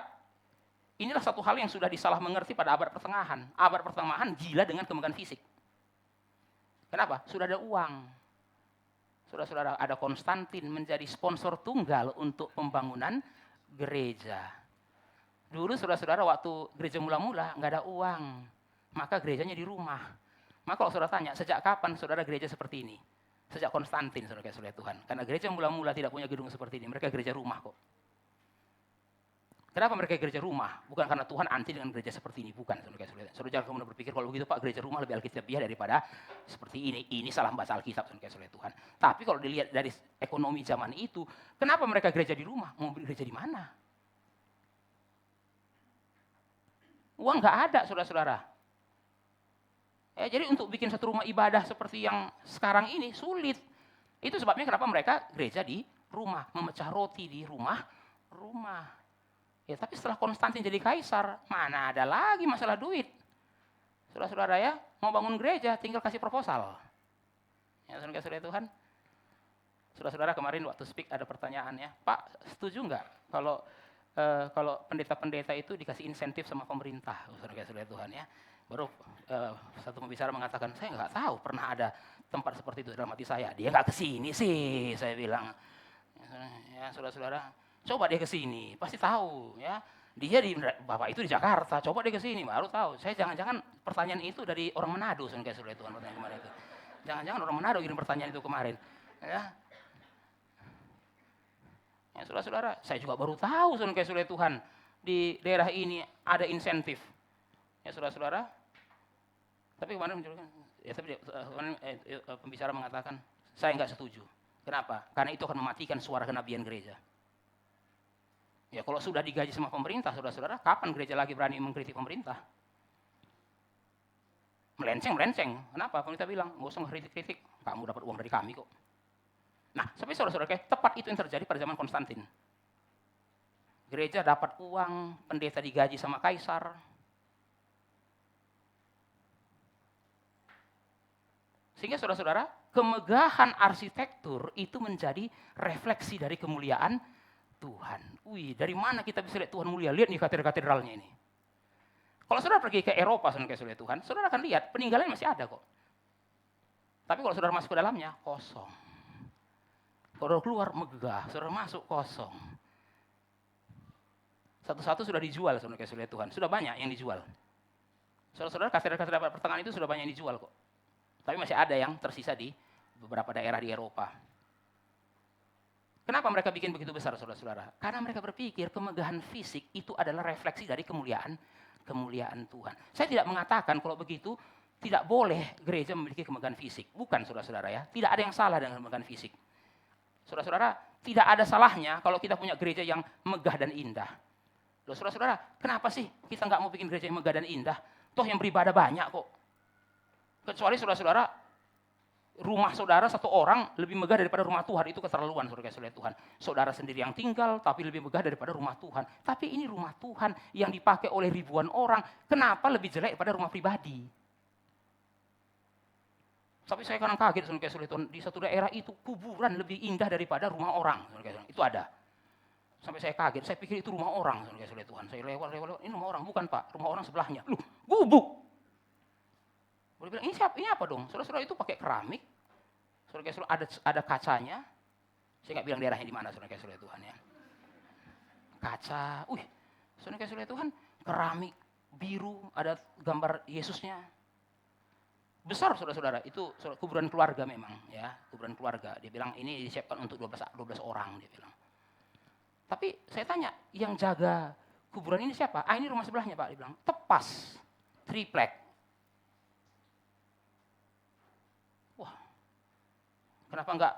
inilah satu hal yang sudah disalah mengerti pada abad pertengahan. Abad pertengahan gila dengan kemegahan fisik. Kenapa? Sudah ada uang. Saudara-saudara, ada Konstantin menjadi sponsor tunggal untuk pembangunan gereja. Dulu saudara-saudara waktu gereja mula-mula nggak ada uang, maka gerejanya di rumah. Maka kalau saudara tanya, sejak kapan saudara gereja seperti ini? Sejak Konstantin, saudara Tuhan. Karena gereja mula-mula tidak punya gedung seperti ini, mereka gereja rumah kok. Kenapa mereka gereja rumah? Bukan karena Tuhan anti dengan gereja seperti ini, bukan. Saudara jangan kemudian berpikir kalau begitu Pak, gereja rumah lebih alkitabiah daripada seperti ini. Ini salah membaca Alkitab, saudara Tuhan. Tapi kalau dilihat dari ekonomi zaman itu, kenapa mereka gereja di rumah? Mau gereja di mana? Uang nggak ada, saudara-saudara. Ya, jadi untuk bikin satu rumah ibadah seperti yang sekarang ini sulit. Itu sebabnya kenapa mereka gereja di rumah, memecah roti di rumah. Ya, tapi setelah Konstantin jadi kaisar, mana ada lagi masalah duit. Saudara-saudara ya, mau bangun gereja tinggal kasih proposal. Ya, saudara-saudara Tuhan. Saudara-saudara, kemarin waktu speak ada pertanyaan ya, Pak, setuju nggak kalau pendeta-pendeta itu dikasih insentif sama pemerintah, saudara-saudara Tuhan ya. Baru satu pembicara mengatakan, saya nggak tahu pernah ada tempat seperti itu dalam hati saya. Dia nggak kesini sih, saya bilang. Ya saudara-saudara, coba dia kesini, pasti tahu ya. Dia Bapak itu di Jakarta, coba dia kesini, baru tahu. Saya jangan-jangan pertanyaan itu dari orang Manado, saudara-saudara Tuhan, pertanyaan kemarin itu. Jangan-jangan orang Manado kirim pertanyaan itu kemarin. Ya, saudara-saudara, saya juga baru tahu saudara Tuhan di daerah ini ada insentif. Ya, saudara-saudara. Tapi kemarin pembicara mengatakan saya nggak setuju. Kenapa? Karena itu akan mematikan suara kenabian gereja. Ya, kalau sudah digaji sama pemerintah, saudara-saudara, kapan gereja lagi berani mengkritik pemerintah? Melenceng. Kenapa? Pemerintah bilang nggak usah mengkritik, kamu dapat uang dari kami kok. Nah, tapi saudara-saudara, tepat itu yang terjadi pada zaman Konstantin. Gereja dapat uang, pendeta digaji sama kaisar. Sehingga saudara-saudara, kemegahan arsitektur itu menjadi refleksi dari kemuliaan Tuhan. Wih, dari mana kita bisa lihat Tuhan mulia? Lihat nih katedral-katedralnya ini. Kalau saudara pergi ke Eropa, saudara Tuhan, saudara akan lihat peninggalan masih ada kok. Tapi kalau saudara masuk ke dalamnya, kosong. Saudara keluar, megah. Saudara masuk, kosong. Satu-satu sudah dijual, saudara Tuhan. Sudah banyak yang dijual. Saudara-saudara, katedral-katedral pertengahan itu sudah banyak yang dijual kok. Tapi masih ada yang tersisa di beberapa daerah di Eropa. Kenapa mereka bikin begitu besar, saudara-saudara? Karena mereka berpikir kemegahan fisik itu adalah refleksi dari kemuliaan Tuhan. Saya tidak mengatakan kalau begitu tidak boleh gereja memiliki kemegahan fisik. Bukan, saudara-saudara ya. Tidak ada yang salah dengan kemegahan fisik. Saudara-saudara, tidak ada salahnya kalau kita punya gereja yang megah dan indah. Loh, saudara-saudara, kenapa sih kita nggak mau bikin gereja yang megah dan indah? Toh yang beribadah banyak kok. Kecuali saudara-saudara, rumah saudara satu orang lebih megah daripada rumah Tuhan. Itu keterlaluan, saudara-saudara Tuhan. Saudara sendiri yang tinggal, tapi lebih megah daripada rumah Tuhan. Tapi ini rumah Tuhan yang dipakai oleh ribuan orang. Kenapa lebih jelek daripada rumah pribadi? Tapi saya kadang kaget, saudara-saudara Tuhan. Di satu daerah itu kuburan lebih indah daripada rumah orang. Saudara-saudara. Itu ada. Sampai saya kaget, saya pikir itu rumah orang, saudara-saudara Tuhan. Saya lewat, ini rumah orang. Bukan Pak, rumah orang sebelahnya. Loh, gubuk. Boleh bilang, ini apa dong? Saudara-saudara itu pakai keramik. Saudara-saudara ada kacanya. Saya nggak bilang daerahnya di mana, saudara-saudara Tuhan ya. Kaca, saudara-saudara Tuhan, keramik biru, ada gambar Yesusnya. Besar, saudara-saudara, itu kuburan keluarga memang ya, kuburan keluarga. Dia bilang ini disiapkan untuk 12 orang, dia bilang. Tapi saya tanya, yang jaga kuburan ini siapa? Ini rumah sebelahnya Pak, dia bilang. Tepas, triplek. Kenapa enggak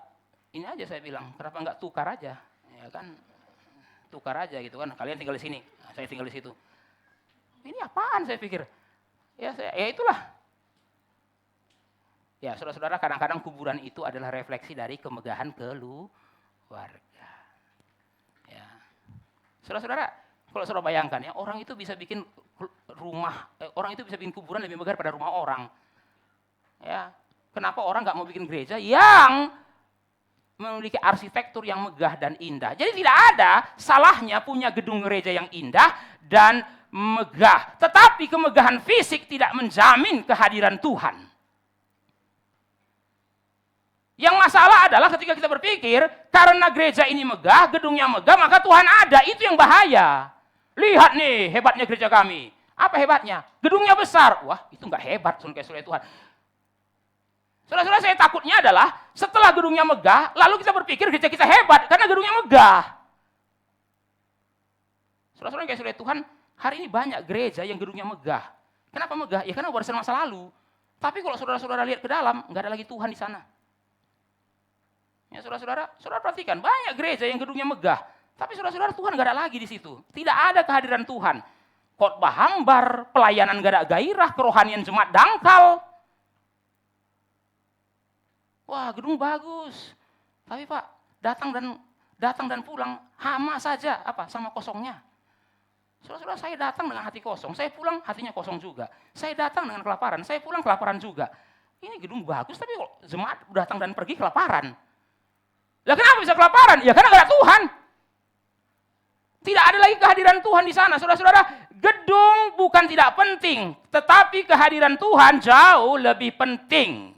ini aja saya bilang, kenapa enggak tukar aja? Ya kan, tukar aja gitu kan. Kalian tinggal di sini, saya tinggal di situ. Ini apaan saya pikir? Ya itulah. Ya, saudara-saudara, kadang-kadang kuburan itu adalah refleksi dari kemegahan keluarga. Ya. Saudara-saudara, kalau saudara bayangkan ya, orang itu bisa bikin orang itu bisa bikin kuburan lebih megah daripada rumah orang. Ya. Kenapa orang nggak mau bikin gereja yang memiliki arsitektur yang megah dan indah? Jadi tidak ada salahnya punya gedung gereja yang indah dan megah. Tetapi kemegahan fisik tidak menjamin kehadiran Tuhan. Yang masalah adalah ketika kita berpikir, karena gereja ini megah, gedungnya megah, maka Tuhan ada. Itu yang bahaya. Lihat nih hebatnya gereja kami. Apa hebatnya? Gedungnya besar. Wah, itu nggak hebat, saudara Tuhan. Saudara-saudara, saya takutnya adalah setelah gedungnya megah, lalu kita berpikir gereja kita hebat karena gedungnya megah. Saudara-saudara Tuhan, hari ini banyak gereja yang gedungnya megah. Kenapa megah? Ya karena warisan masa lalu. Tapi kalau saudara-saudara lihat ke dalam, nggak ada lagi Tuhan di sana. Ya saudara-saudara, saudara perhatikan, banyak gereja yang gedungnya megah. Tapi saudara-saudara, Tuhan nggak ada lagi di situ. Tidak ada kehadiran Tuhan. Khotbah hambar, pelayanan nggak ada gairah, kerohanian jemaat dangkal. Wah, gedung bagus. Tapi Pak, datang dan pulang hama saja, sama kosongnya. Saudara-saudara, saya datang dengan hati kosong, saya pulang hatinya kosong juga. Saya datang dengan kelaparan, saya pulang kelaparan juga. Ini gedung bagus, tapi kok jemaat datang dan pergi kelaparan. Lah kenapa bisa kelaparan? Ya karena nggak ada Tuhan. Tidak ada lagi kehadiran Tuhan di sana. Saudara-saudara, gedung bukan tidak penting, tetapi kehadiran Tuhan jauh lebih penting.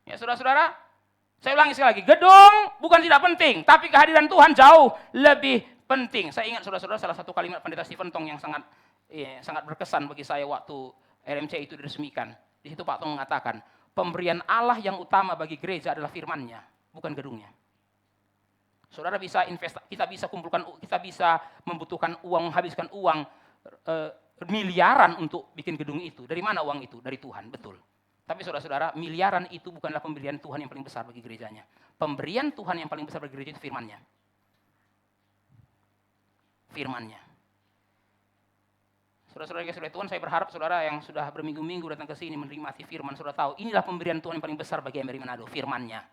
Ya saudara-saudara, saya ulangi sekali lagi, gedung bukan tidak penting, tapi kehadiran Tuhan jauh lebih penting. Saya ingat saudara-saudara salah satu kalimat Pendeta Stephen Tong yang sangat berkesan bagi saya waktu RMC itu diresmikan. Di situ Pak Tong mengatakan, pemberian Allah yang utama bagi gereja adalah firman-Nya, bukan gedungnya. Saudara bisa kita bisa membutuhkan uang, menghabiskan uang miliaran untuk bikin gedung itu. Dari mana uang itu? Dari Tuhan, betul. Tapi saudara-saudara, miliaran itu bukanlah pemberian Tuhan yang paling besar bagi gerejanya. Pemberian Tuhan yang paling besar bagi gereja itu firman-Nya. Firman-Nya. Saudara-saudara Tuhan, saya berharap saudara yang sudah berminggu-minggu datang ke sini menikmati firman, saudara tahu, inilah pemberian Tuhan yang paling besar bagi MRI Manado, firman-Nya.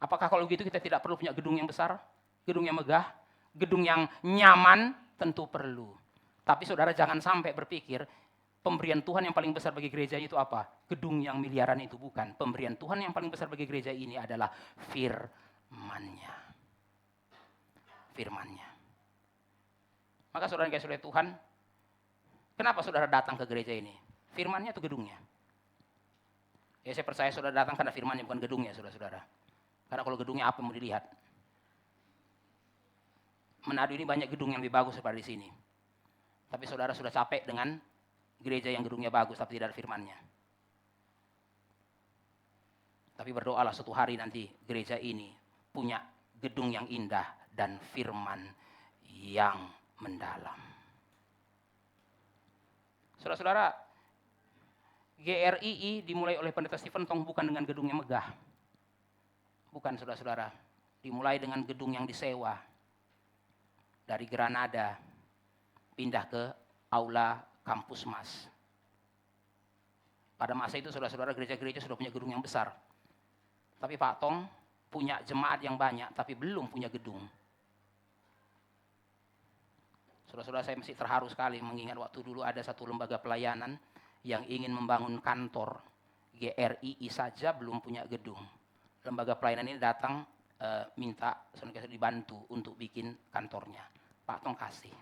Apakah kalau begitu kita tidak perlu punya gedung yang besar, gedung yang megah, gedung yang nyaman? Tentu perlu. Tapi saudara jangan sampai berpikir, pemberian Tuhan yang paling besar bagi gereja itu apa? Gedung yang miliaran itu bukan. Pemberian Tuhan yang paling besar bagi gereja ini adalah firman-Nya. Firman-Nya. Maka saudara yang kasih oleh Tuhan, kenapa saudara datang ke gereja ini? Firman-Nya atau gedungnya? Ya saya percaya saudara datang karena firman-Nya bukan gedungnya, saudara-saudara. Karena kalau gedungnya apa yang mau dilihat? Manado ini banyak gedung yang lebih bagus daripada di sini. Tapi saudara sudah capek dengan gereja yang gedungnya bagus tapi tidak ada firman-Nya. Tapi berdoalah suatu hari nanti gereja ini punya gedung yang indah dan firman yang mendalam. Saudara-saudara, GRII dimulai oleh Pendeta Stephen Tong bukan dengan gedung yang megah. Bukan, saudara-saudara. Dimulai dengan gedung yang disewa. Dari Granada pindah ke Aula Kampus Mas. Pada masa itu saudara-saudara gereja-gereja sudah punya gedung yang besar. Tapi Pak Tong punya jemaat yang banyak tapi belum punya gedung. Saudara-saudara saya masih terharu sekali mengingat waktu dulu ada satu lembaga pelayanan yang ingin membangun kantor. GRII saja belum punya gedung. Lembaga pelayanan ini datang minta saudara dibantu untuk bikin kantornya. Pak Tong kasih.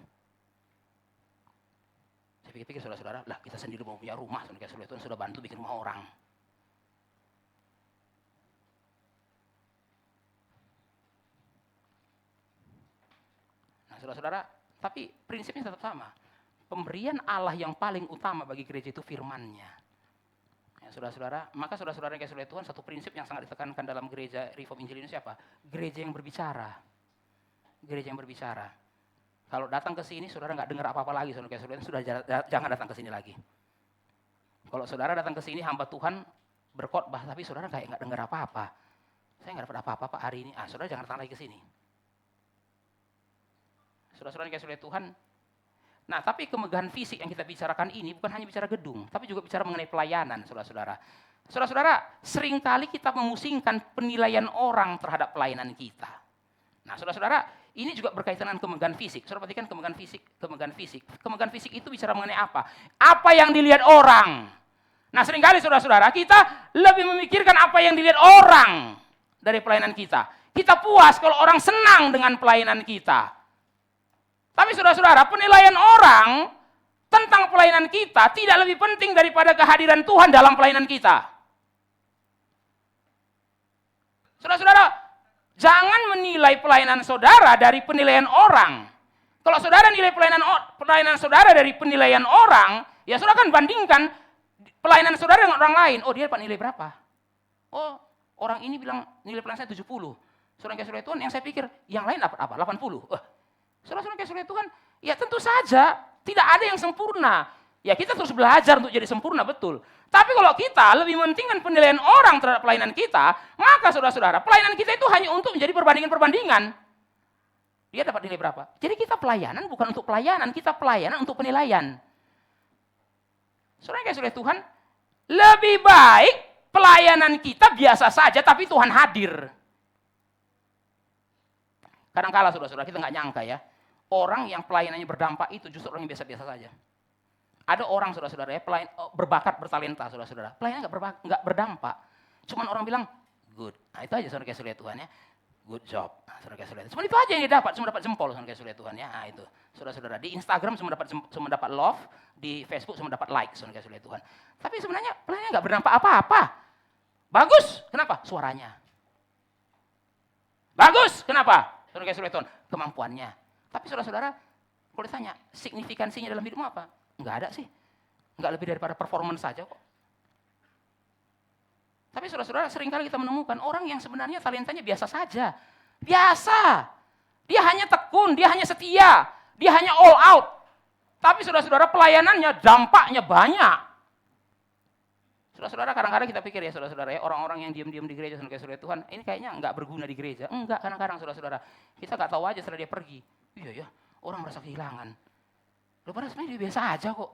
Saya pikir-pikir saudara-saudara, lah kita sendiri mau punya rumah, saudara Tuhan sudah bantu bikin rumah orang. Nah saudara-saudara, tapi prinsipnya tetap sama. Pemberian Allah yang paling utama bagi gereja itu firman-Nya. Ya, saudara-saudara, maka saudara-saudara yang kasih oleh Tuhan, satu prinsip yang sangat ditekankan dalam gereja Reform Injil ini siapa? Gereja yang berbicara. Gereja yang berbicara. Kalau datang ke sini, saudara nggak dengar apa-apa lagi, saudara sudah jangan datang ke sini lagi. Kalau saudara datang ke sini, hamba Tuhan berkhotbah, tapi saudara kayak nggak dengar apa-apa. Saya nggak dapat apa-apa Pak hari ini. Saudara jangan datang lagi ke sini. Saudara-saudara yang kasih oleh Tuhan. Nah, tapi kemegahan fisik yang kita bicarakan ini bukan hanya bicara gedung, tapi juga bicara mengenai pelayanan, saudara-saudara. Saudara-saudara, seringkali kita memusingkan penilaian orang terhadap pelayanan kita. Nah, saudara-saudara, ini juga berkaitan dengan kemegahan fisik. Saudara perhatikan kemegahan fisik, kemegahan fisik. Kemegahan fisik itu bicara mengenai apa? Apa yang dilihat orang. Nah, seringkali saudara-saudara, kita lebih memikirkan apa yang dilihat orang dari pelayanan kita. Kita puas kalau orang senang dengan pelayanan kita. Tapi saudara-saudara, penilaian orang tentang pelayanan kita tidak lebih penting daripada kehadiran Tuhan dalam pelayanan kita. Saudara-saudara, jangan menilai pelayanan saudara dari penilaian orang. Kalau saudara nilai pelayanan saudara dari penilaian orang, ya saudara kan bandingkan pelayanan saudara dengan orang lain. Oh, dia dapat nilai berapa? Oh, orang ini bilang nilai pelayanan saya 70. Saudara kasih oleh Tuhan, yang saya pikir yang lain dapat apa? 80. Saudara kasih oleh Tuhan, ya tentu saja tidak ada yang sempurna. Ya kita terus belajar untuk jadi sempurna, betul. Tapi kalau kita lebih mementingkan penilaian orang terhadap pelayanan kita, maka saudara-saudara, pelayanan kita itu hanya untuk menjadi perbandingan-perbandingan. Dia dapat nilai berapa? Jadi kita pelayanan bukan untuk pelayanan, kita pelayanan untuk penilaian. Saudara kasih oleh Tuhan, lebih baik pelayanan kita biasa saja, tapi Tuhan hadir. Kadang-kala saudara-saudara kita nggak nyangka ya, orang yang pelayanannya berdampak itu justru orang yang biasa-biasa saja. Ada orang saudara-saudara ya, berbakat, bertalenta saudara-saudara. Pelayanannya nggak berdampak. Cuman orang bilang, good. Nah itu aja saudara kasih lihat Tuhan ya. Good job. Nah, saudara kasih lihat. Cuma itu aja yang dia dapat, cuma dapat jempol saudara kasih lihat Tuhan ya. Nah itu. Saudara-saudara di Instagram cuma dapat love, di Facebook cuma dapat like saudara kasih lihat Tuhan. Tapi sebenarnya pelayanannya nggak berdampak apa-apa. Bagus. Kenapa? Suaranya. Bagus. Kenapa? Saudara kasih lihat Tuhan. Kemampuannya. Tapi saudara-saudara, kalau ditanya, signifikansinya dalam hidupmu apa? Enggak ada sih. Enggak lebih daripada performance saja kok. Tapi saudara-saudara, seringkali kita menemukan orang yang sebenarnya talentanya biasa saja. Biasa. Dia hanya tekun, dia hanya setia, dia hanya all out. Tapi saudara-saudara, pelayanannya, dampaknya banyak. Saudara-saudara, kadang-kadang kita pikir ya saudara-saudara ya, orang-orang yang diam-diam di gereja saudara Tuhan, ini kayaknya enggak berguna di gereja. Enggak, kadang-kadang saudara-saudara. Kita enggak tahu aja setelah dia pergi. Iya ya, orang merasa kehilangan. Loh, padahal sebenarnya dia biasa aja kok.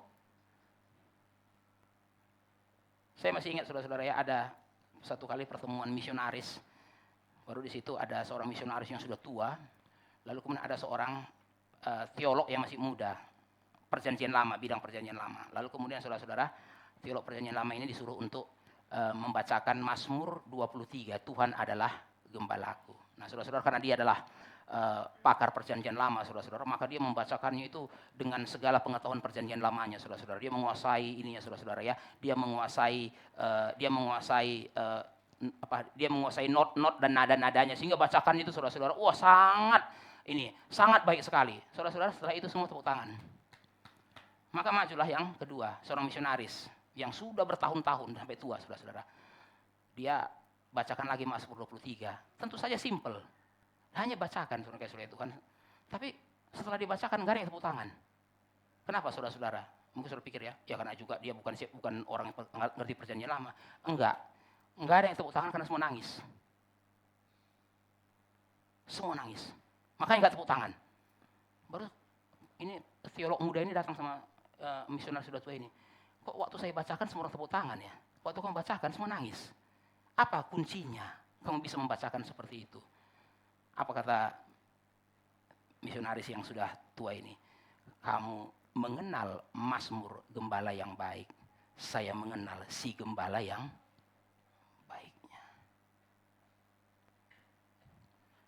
Saya masih ingat saudara-saudara ya, ada satu kali pertemuan misionaris. Baru di situ ada seorang misionaris yang sudah tua. Lalu kemudian ada seorang teolog yang masih muda. perjanjian lama, bidang perjanjian lama. Lalu kemudian saudara-saudara, teolog perjanjian lama ini disuruh untuk membacakan Mazmur 23, Tuhan adalah gembalaku. Nah saudara-saudara, karena dia adalah pakar perjanjian lama, saudara-saudara, maka dia membacakannya itu dengan segala pengetahuan perjanjian lamanya, saudara-saudara. Dia menguasai ininya, saudara-saudara ya. Dia menguasai not-not dan nada-nadanya, sehingga bacakan itu, saudara-saudara, wah sangat baik sekali. Saudara-saudara, setelah itu semua tepuk tangan. Maka majulah yang kedua, seorang misionaris yang sudah bertahun-tahun sampai tua, saudara-saudara. Dia bacakan lagi Mazmur 23. Tentu saja simple. Hanya bacakan, saudara-saudara Tuhan. Tapi setelah dibacakan enggak ada yang tepuk tangan. Kenapa, saudara-saudara? Mungkin saudara pikir ya karena juga dia bukan orang yang ngerti perjanjian lama. Enggak ada yang tepuk tangan karena semua nangis. Semua nangis. Makanya enggak tepuk tangan. Baru ini teolog muda ini datang sama misionaris sudah tua ini. Kok waktu saya bacakan semua orang tepuk tangan ya? Waktu kamu bacakan semua nangis. Apa kuncinya kamu bisa membacakan seperti itu? Apa kata misionaris yang sudah tua ini? Kamu mengenal Mazmur gembala yang baik. Saya mengenal si gembala yang baiknya.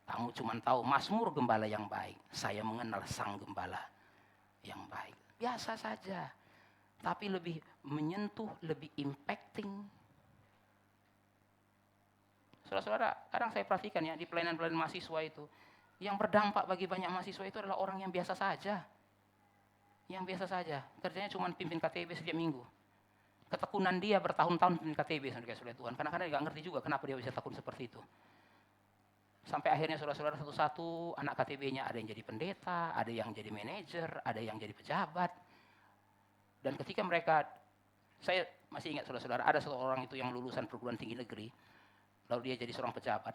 Kamu cuma tahu Mazmur gembala yang baik. Saya mengenal sang gembala yang baik. Biasa saja. Tapi lebih menyentuh, lebih impacting. Saudara-saudara, kadang saya perhatikan ya di pelayanan-pelayanan mahasiswa itu, yang berdampak bagi banyak mahasiswa itu adalah orang yang biasa saja. Yang biasa saja, kerjanya cuma pimpin KTB setiap minggu. Ketekunan dia bertahun-tahun pimpin KTB, saudara-saudara Tuhan. Kadang-kadang dia nggak ngerti juga kenapa dia bisa tekun seperti itu. Sampai akhirnya saudara-saudara satu-satu anak KTB-nya ada yang jadi pendeta, ada yang jadi manajer, ada yang jadi pejabat. Dan ketika mereka, saya masih ingat saudara-saudara, ada satu orang itu yang lulusan perguruan tinggi negeri, lalu dia jadi seorang pejabat.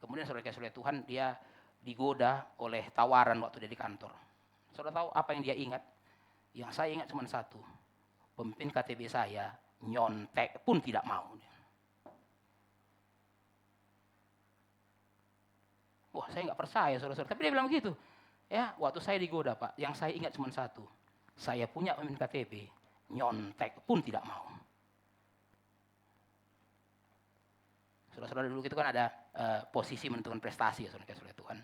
Kemudian saudara-saudara Tuhan, dia digoda oleh tawaran waktu dia di kantor. Saudara tahu apa yang dia ingat? Yang saya ingat cuma satu, pemimpin KTB saya nyontek pun tidak mau. Wah, saya nggak percaya saudara-saudara, tapi dia bilang begitu. Ya, waktu saya digoda Pak, yang saya ingat cuma satu, saya punya pemimpin KTB, nyontek pun tidak mau. Saudara-saudara, dulu itu kan ada posisi menentukan prestasi ya saudara-saudara Tuhan.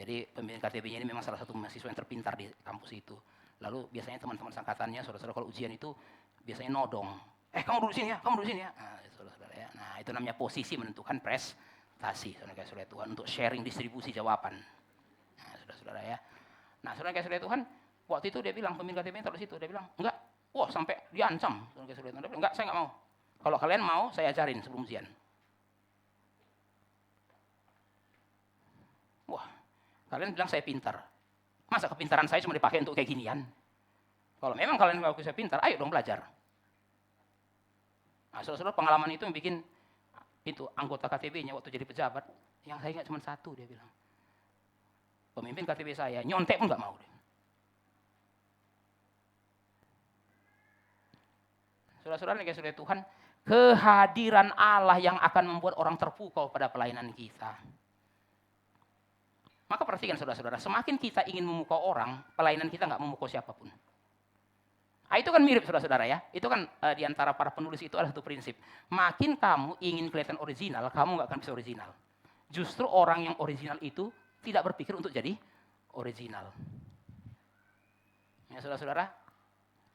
Jadi pemimpin KTB-nya ini memang salah satu mahasiswa yang terpintar di kampus itu. Lalu biasanya teman-teman angkatannya, saudara-saudara, kalau ujian itu biasanya nodong. Kamu duduk sini ya, kamu duduk sini ya. Nah, saudara-saudara ya. Nah, itu namanya posisi menentukan prestasi, saudara-saudara Tuhan, untuk sharing distribusi jawaban. Nah, saudara-saudara ya. Nah, saudara-saudara Tuhan, waktu itu dia bilang, pemimpin KTB taruh situ, dia bilang, enggak, wah sampai diancam. Saudara-saudara Tuhan, dia bilang, enggak, saya enggak mau. Kalau kalian mau, saya ajarin sebelum ujian. Wah, kalian bilang saya pintar. Masa kepintaran saya cuma dipakai untuk kayak ginian? Kalau memang kalian mengaku saya pintar, ayo dong belajar. Nah, saudara-saudara, pengalaman itu yang bikin itu anggota KTB-nya waktu jadi pejabat, yang saya ingat cuma satu, dia bilang. Pemimpin KTB saya, nyontek pun nggak mau. Saudara-saudara, saudara Tuhan, kehadiran Allah yang akan membuat orang terpukau pada pelayanan kita. Maka perhatikan saudara-saudara, semakin kita ingin memukau orang, pelayanan kita nggak memukau siapapun. Nah, itu kan mirip saudara-saudara ya. Itu kan di antara para penulis itu ada satu prinsip. Makin kamu ingin kelihatan original, kamu nggak akan bisa original. Justru orang yang original itu tidak berpikir untuk jadi original. Ya saudara-saudara.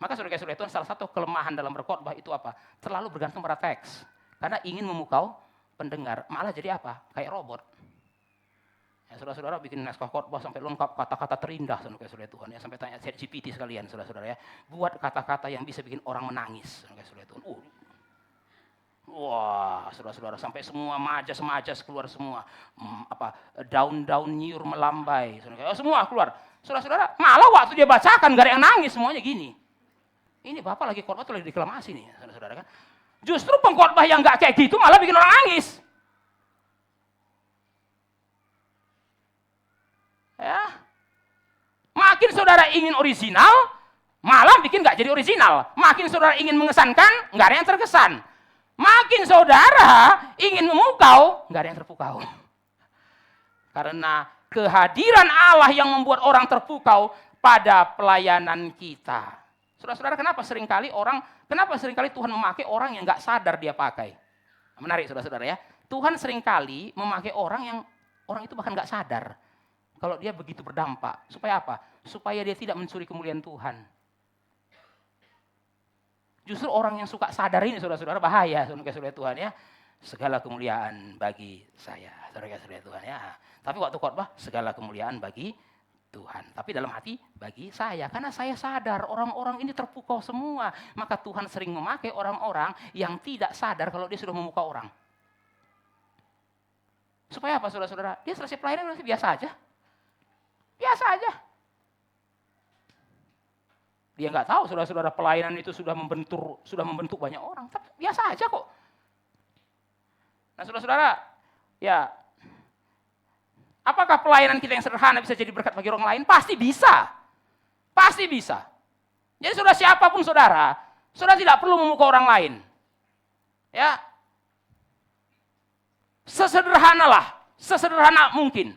Maka saudara-saudara itu salah satu kelemahan dalam berkhotbah itu apa? Terlalu bergantung pada teks. Karena ingin memukau pendengar. Malah jadi apa? Kayak robot. Ya, saudara-saudara bikin naskah khotbah sampai lengkap kata-kata terindah saudara-saudara Tuhan ya, sampai tanya ChatGPT sekalian saudara-saudara ya, buat kata-kata yang bisa bikin orang menangis saudara-saudara Tuhan. Wah, saudara-saudara, sampai semua majas keluar semua, daun-daun nyiur melambai, saudara, semua keluar. Saudara-saudara, malah waktu dia bacakan gak ada yang nangis, semuanya gini. Ini bapak lagi khotbah tuh lagi deklamasi nih, saudara-saudara kan. Justru pengkhotbah yang gak kayak gitu malah bikin orang nangis. Ya, makin saudara ingin original, malah bikin nggak jadi original. Makin saudara ingin mengesankan, nggak ada yang terkesan. Makin saudara ingin memukau, nggak ada yang terpukau. Karena kehadiran Allah yang membuat orang terpukau pada pelayanan kita. Saudara-saudara, kenapa seringkali Tuhan memakai orang yang nggak sadar dia pakai? Menarik saudara-saudara ya. Tuhan seringkali memakai orang itu bahkan nggak sadar kalau dia begitu berdampak. Supaya apa? Supaya dia tidak mencuri kemuliaan Tuhan. Justru orang yang suka sadar ini saudara-saudara bahaya, saudara-saudara Tuhan ya. Segala kemuliaan bagi saya, saudara-saudara Tuhan ya. Tapi waktu khotbah segala kemuliaan bagi Tuhan. Tapi dalam hati bagi saya. Karena saya sadar orang-orang ini terpukau semua. Maka Tuhan sering memakai orang-orang yang tidak sadar kalau dia sudah memukau orang. Supaya apa saudara-saudara? Dia selesai pelayanan masih biasa aja. Biasa aja. Dia nggak tahu saudara-saudara pelayanan itu sudah membentuk banyak orang. Tapi biasa aja kok. Nah saudara-saudara, ya apakah pelayanan kita yang sederhana bisa jadi berkat bagi orang lain? Pasti bisa. Pasti bisa. Jadi saudara siapapun saudara tidak perlu memukau orang lain. Ya. Sesederhana mungkin.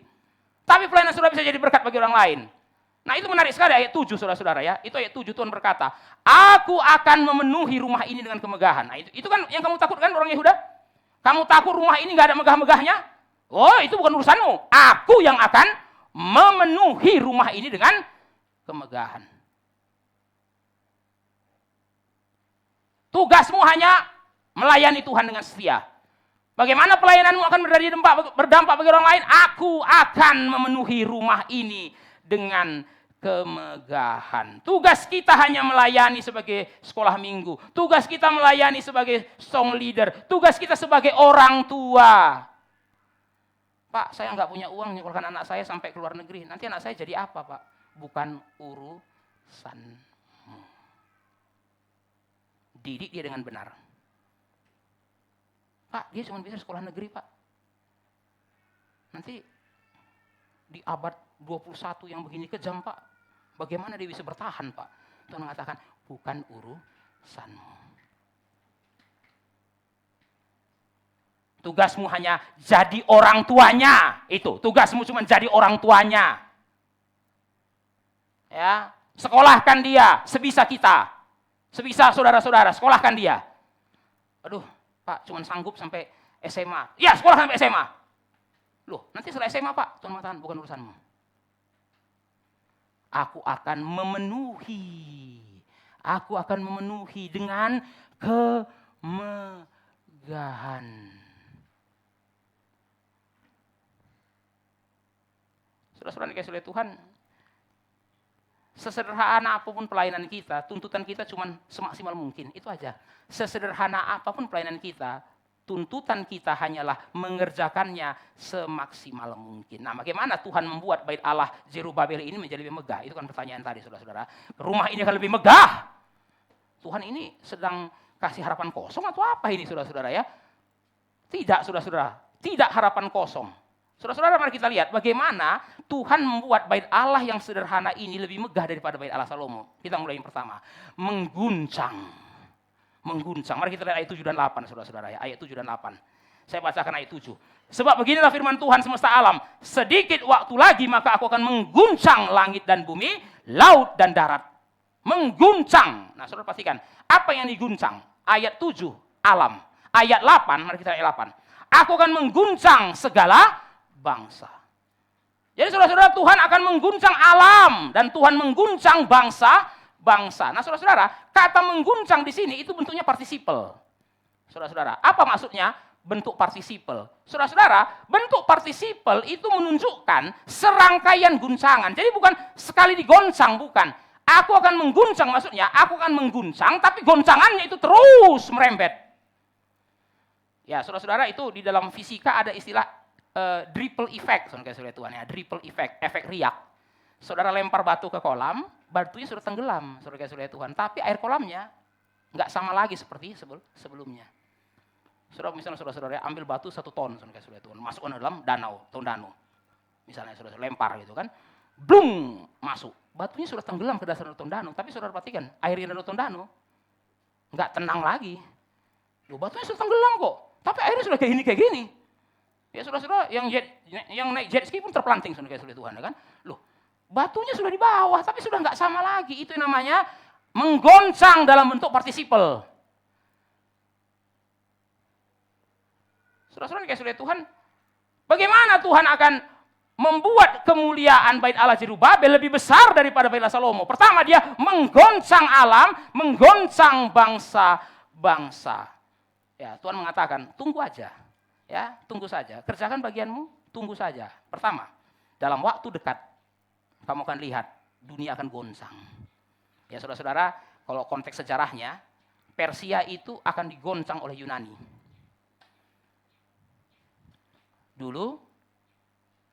Tapi pelayanan saudara bisa jadi berkat bagi orang lain. Nah itu menarik sekali ayat 7 saudara-saudara ya. Itu ayat 7 Tuhan berkata, aku akan memenuhi rumah ini dengan kemegahan. Nah itu kan yang kamu takutkan orang Yehuda? Kamu takut rumah ini gak ada megah-megahnya? Oh itu bukan urusanmu. Aku yang akan memenuhi rumah ini dengan kemegahan. Tugasmu hanya melayani Tuhan dengan setia. Bagaimana pelayananmu akan berdampak bagi orang lain? Aku akan memenuhi rumah ini dengan kemegahan. Tugas kita hanya melayani sebagai sekolah minggu. Tugas kita melayani sebagai song leader. Tugas kita sebagai orang tua. Pak, saya nggak punya uang nyekolahkan anak saya sampai ke luar negeri. Nanti anak saya jadi apa, Pak? Bukan urusanmu. Didik dia dengan benar. Pak, dia cuma bisa sekolah negeri, Pak. Nanti di abad 21 yang begini kejam, Pak. Bagaimana dia bisa bertahan, Pak? Tuhan mengatakan, bukan urusanmu. Tugasmu hanya jadi orang tuanya. Itu, tugasmu cuma jadi orang tuanya. Ya, sekolahkan dia sebisa kita. Sebisa saudara-saudara, sekolahkan dia. Aduh, Pak, cuma sanggup sampai SMA. Ya, sekolah sampai SMA. Loh, nanti setelah SMA, Pak, Tuhan mengatakan bukan urusanmu. Aku akan memenuhi dengan kemegahan. Saudara-saudara dikasihi oleh Tuhan, sesederhana apapun pelayanan kita, tuntutan kita cuma semaksimal mungkin, itu aja. Sesederhana apapun pelayanan kita, tuntutan kita hanyalah mengerjakannya semaksimal mungkin. Nah, bagaimana Tuhan membuat bait Allah Zerubabel ini menjadi lebih megah? Itu kan pertanyaan tadi, saudara-saudara. Rumah ini akan lebih megah. Tuhan ini sedang kasih harapan kosong atau apa ini, saudara-saudara ya? Tidak, saudara-saudara. Tidak harapan kosong. Saudara-saudara, mari kita lihat bagaimana Tuhan membuat bait Allah yang sederhana ini lebih megah daripada bait Allah Salomo. Kita mulai yang pertama. Mengguncang. Mari kita lihat ayat 7 dan 8, saudara-saudara ya. Ayat 7 dan 8. Saya bacakan ayat 7. Sebab beginilah firman Tuhan semesta alam. Sedikit waktu lagi maka aku akan mengguncang langit dan bumi, laut dan darat. Mengguncang. Nah, saudara pastikan. Apa yang diguncang? Ayat 7, alam. Ayat 8, mari kita lihat ayat 8. Aku akan mengguncang segala bangsa. Jadi saudara-saudara, Tuhan akan mengguncang alam. Dan Tuhan mengguncang bangsa. Nah, saudara-saudara, kata mengguncang di sini itu bentuknya partisipel. Saudara-saudara, apa maksudnya bentuk partisipel? Saudara-saudara, bentuk partisipel itu menunjukkan serangkaian guncangan. Jadi bukan sekali digoncang, bukan. Aku akan mengguncang, maksudnya aku akan mengguncang, tapi goncangannya itu terus merembet. Ya, saudara-saudara, itu di dalam fisika ada istilah ripple effect, saudara Tuhan ya, ripple effect, efek riak. Saudara lempar batu ke kolam, batunya sudah tenggelam, saudara Tuhan. Tapi air kolamnya nggak sama lagi seperti sebelumnya. Misalnya saudara ambil batu 1 ton, saudara Tuhan, masukkan dalam danau. Misalnya saudara lempar gitu kan, blung masuk. Batunya sudah tenggelam ke dasar danau. Tapi saudara perhatikan, airnya danau Tondano nggak tenang lagi. Loh, batunya sudah tenggelam kok, tapi airnya sudah kayak gini. Ya saudara-saudara, yang naik jet ski pun terpelanting, saudara Tuhan, ya kan? Loh, Batunya sudah di bawah, tapi sudah nggak sama lagi. Itu namanya menggoncang dalam bentuk partisipel. Saudara-saudara dikasih oleh Tuhan, bagaimana Tuhan akan membuat kemuliaan bait Allah Zerubabel lebih besar daripada bait Allah Salomo? Pertama, dia menggoncang alam, menggoncang bangsa-bangsa. Ya, Tuhan mengatakan, tunggu aja. Ya, tunggu saja. Kerjakan bagianmu, tunggu saja. Pertama, dalam waktu dekat kamu akan lihat dunia akan goncang. Ya, saudara-saudara, kalau konteks sejarahnya, Persia itu akan digoncang oleh Yunani. Dulu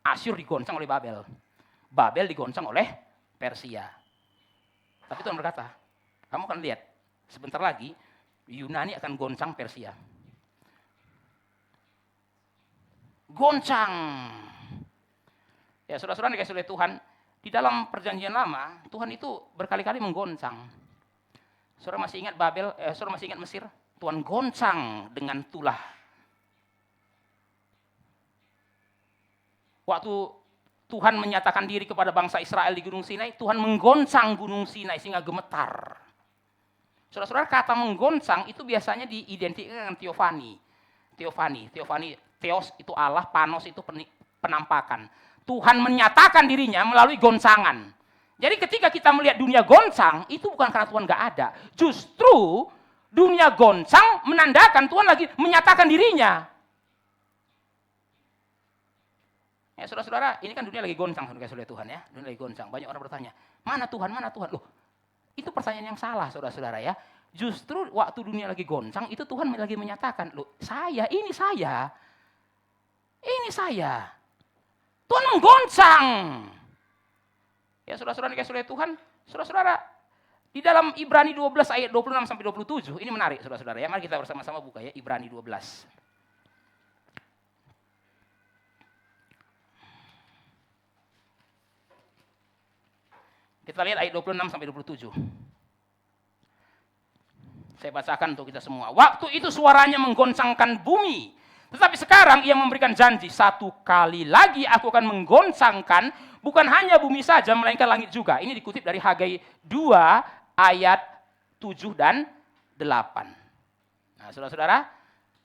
Asyur digoncang oleh Babel. Babel digoncang oleh Persia. Tapi Tuhan berkata, kamu akan lihat sebentar lagi Yunani akan goncang Persia. Goncang. Ya, saudara-saudara dikasih oleh Tuhan, di dalam perjanjian lama, Tuhan itu berkali-kali menggoncang. Saudara masih ingat saudara masih ingat Mesir? Tuhan goncang dengan tulah. Waktu Tuhan menyatakan diri kepada bangsa Israel di Gunung Sinai, Tuhan menggoncang Gunung Sinai sehingga gemetar. Saudara-saudara, kata menggoncang itu biasanya diidentikan dengan teofani. Theos itu Allah, panos itu penampakan. Tuhan menyatakan dirinya melalui goncangan. Jadi ketika kita melihat dunia goncang, itu bukan karena Tuhan nggak ada. Justru dunia goncang menandakan Tuhan lagi menyatakan dirinya. Ya, saudara-saudara, ini kan dunia lagi goncang, saudara Tuhan ya. Dunia lagi goncang. Banyak orang bertanya, mana Tuhan, mana Tuhan? Loh, itu pertanyaan yang salah, saudara-saudara ya. Justru waktu dunia lagi goncang, itu Tuhan lagi menyatakan, loh, ini saya. Tuhan menggoncang. Ya, saudara-saudara dikasih oleh Tuhan, saudara-saudara, di dalam Ibrani 12 ayat 26 sampai 27, ini menarik, saudara-saudara ya. Mari kita bersama-sama buka ya, Ibrani 12. Kita lihat ayat 26 sampai 27. Saya bacakan untuk kita semua. Waktu itu suaranya menggoncangkan bumi. Tetapi sekarang ia memberikan janji, satu kali lagi aku akan menggoncangkan bukan hanya bumi saja, melainkan langit juga. Ini dikutip dari Hagai 2 ayat 7 dan 8. Nah, saudara-saudara,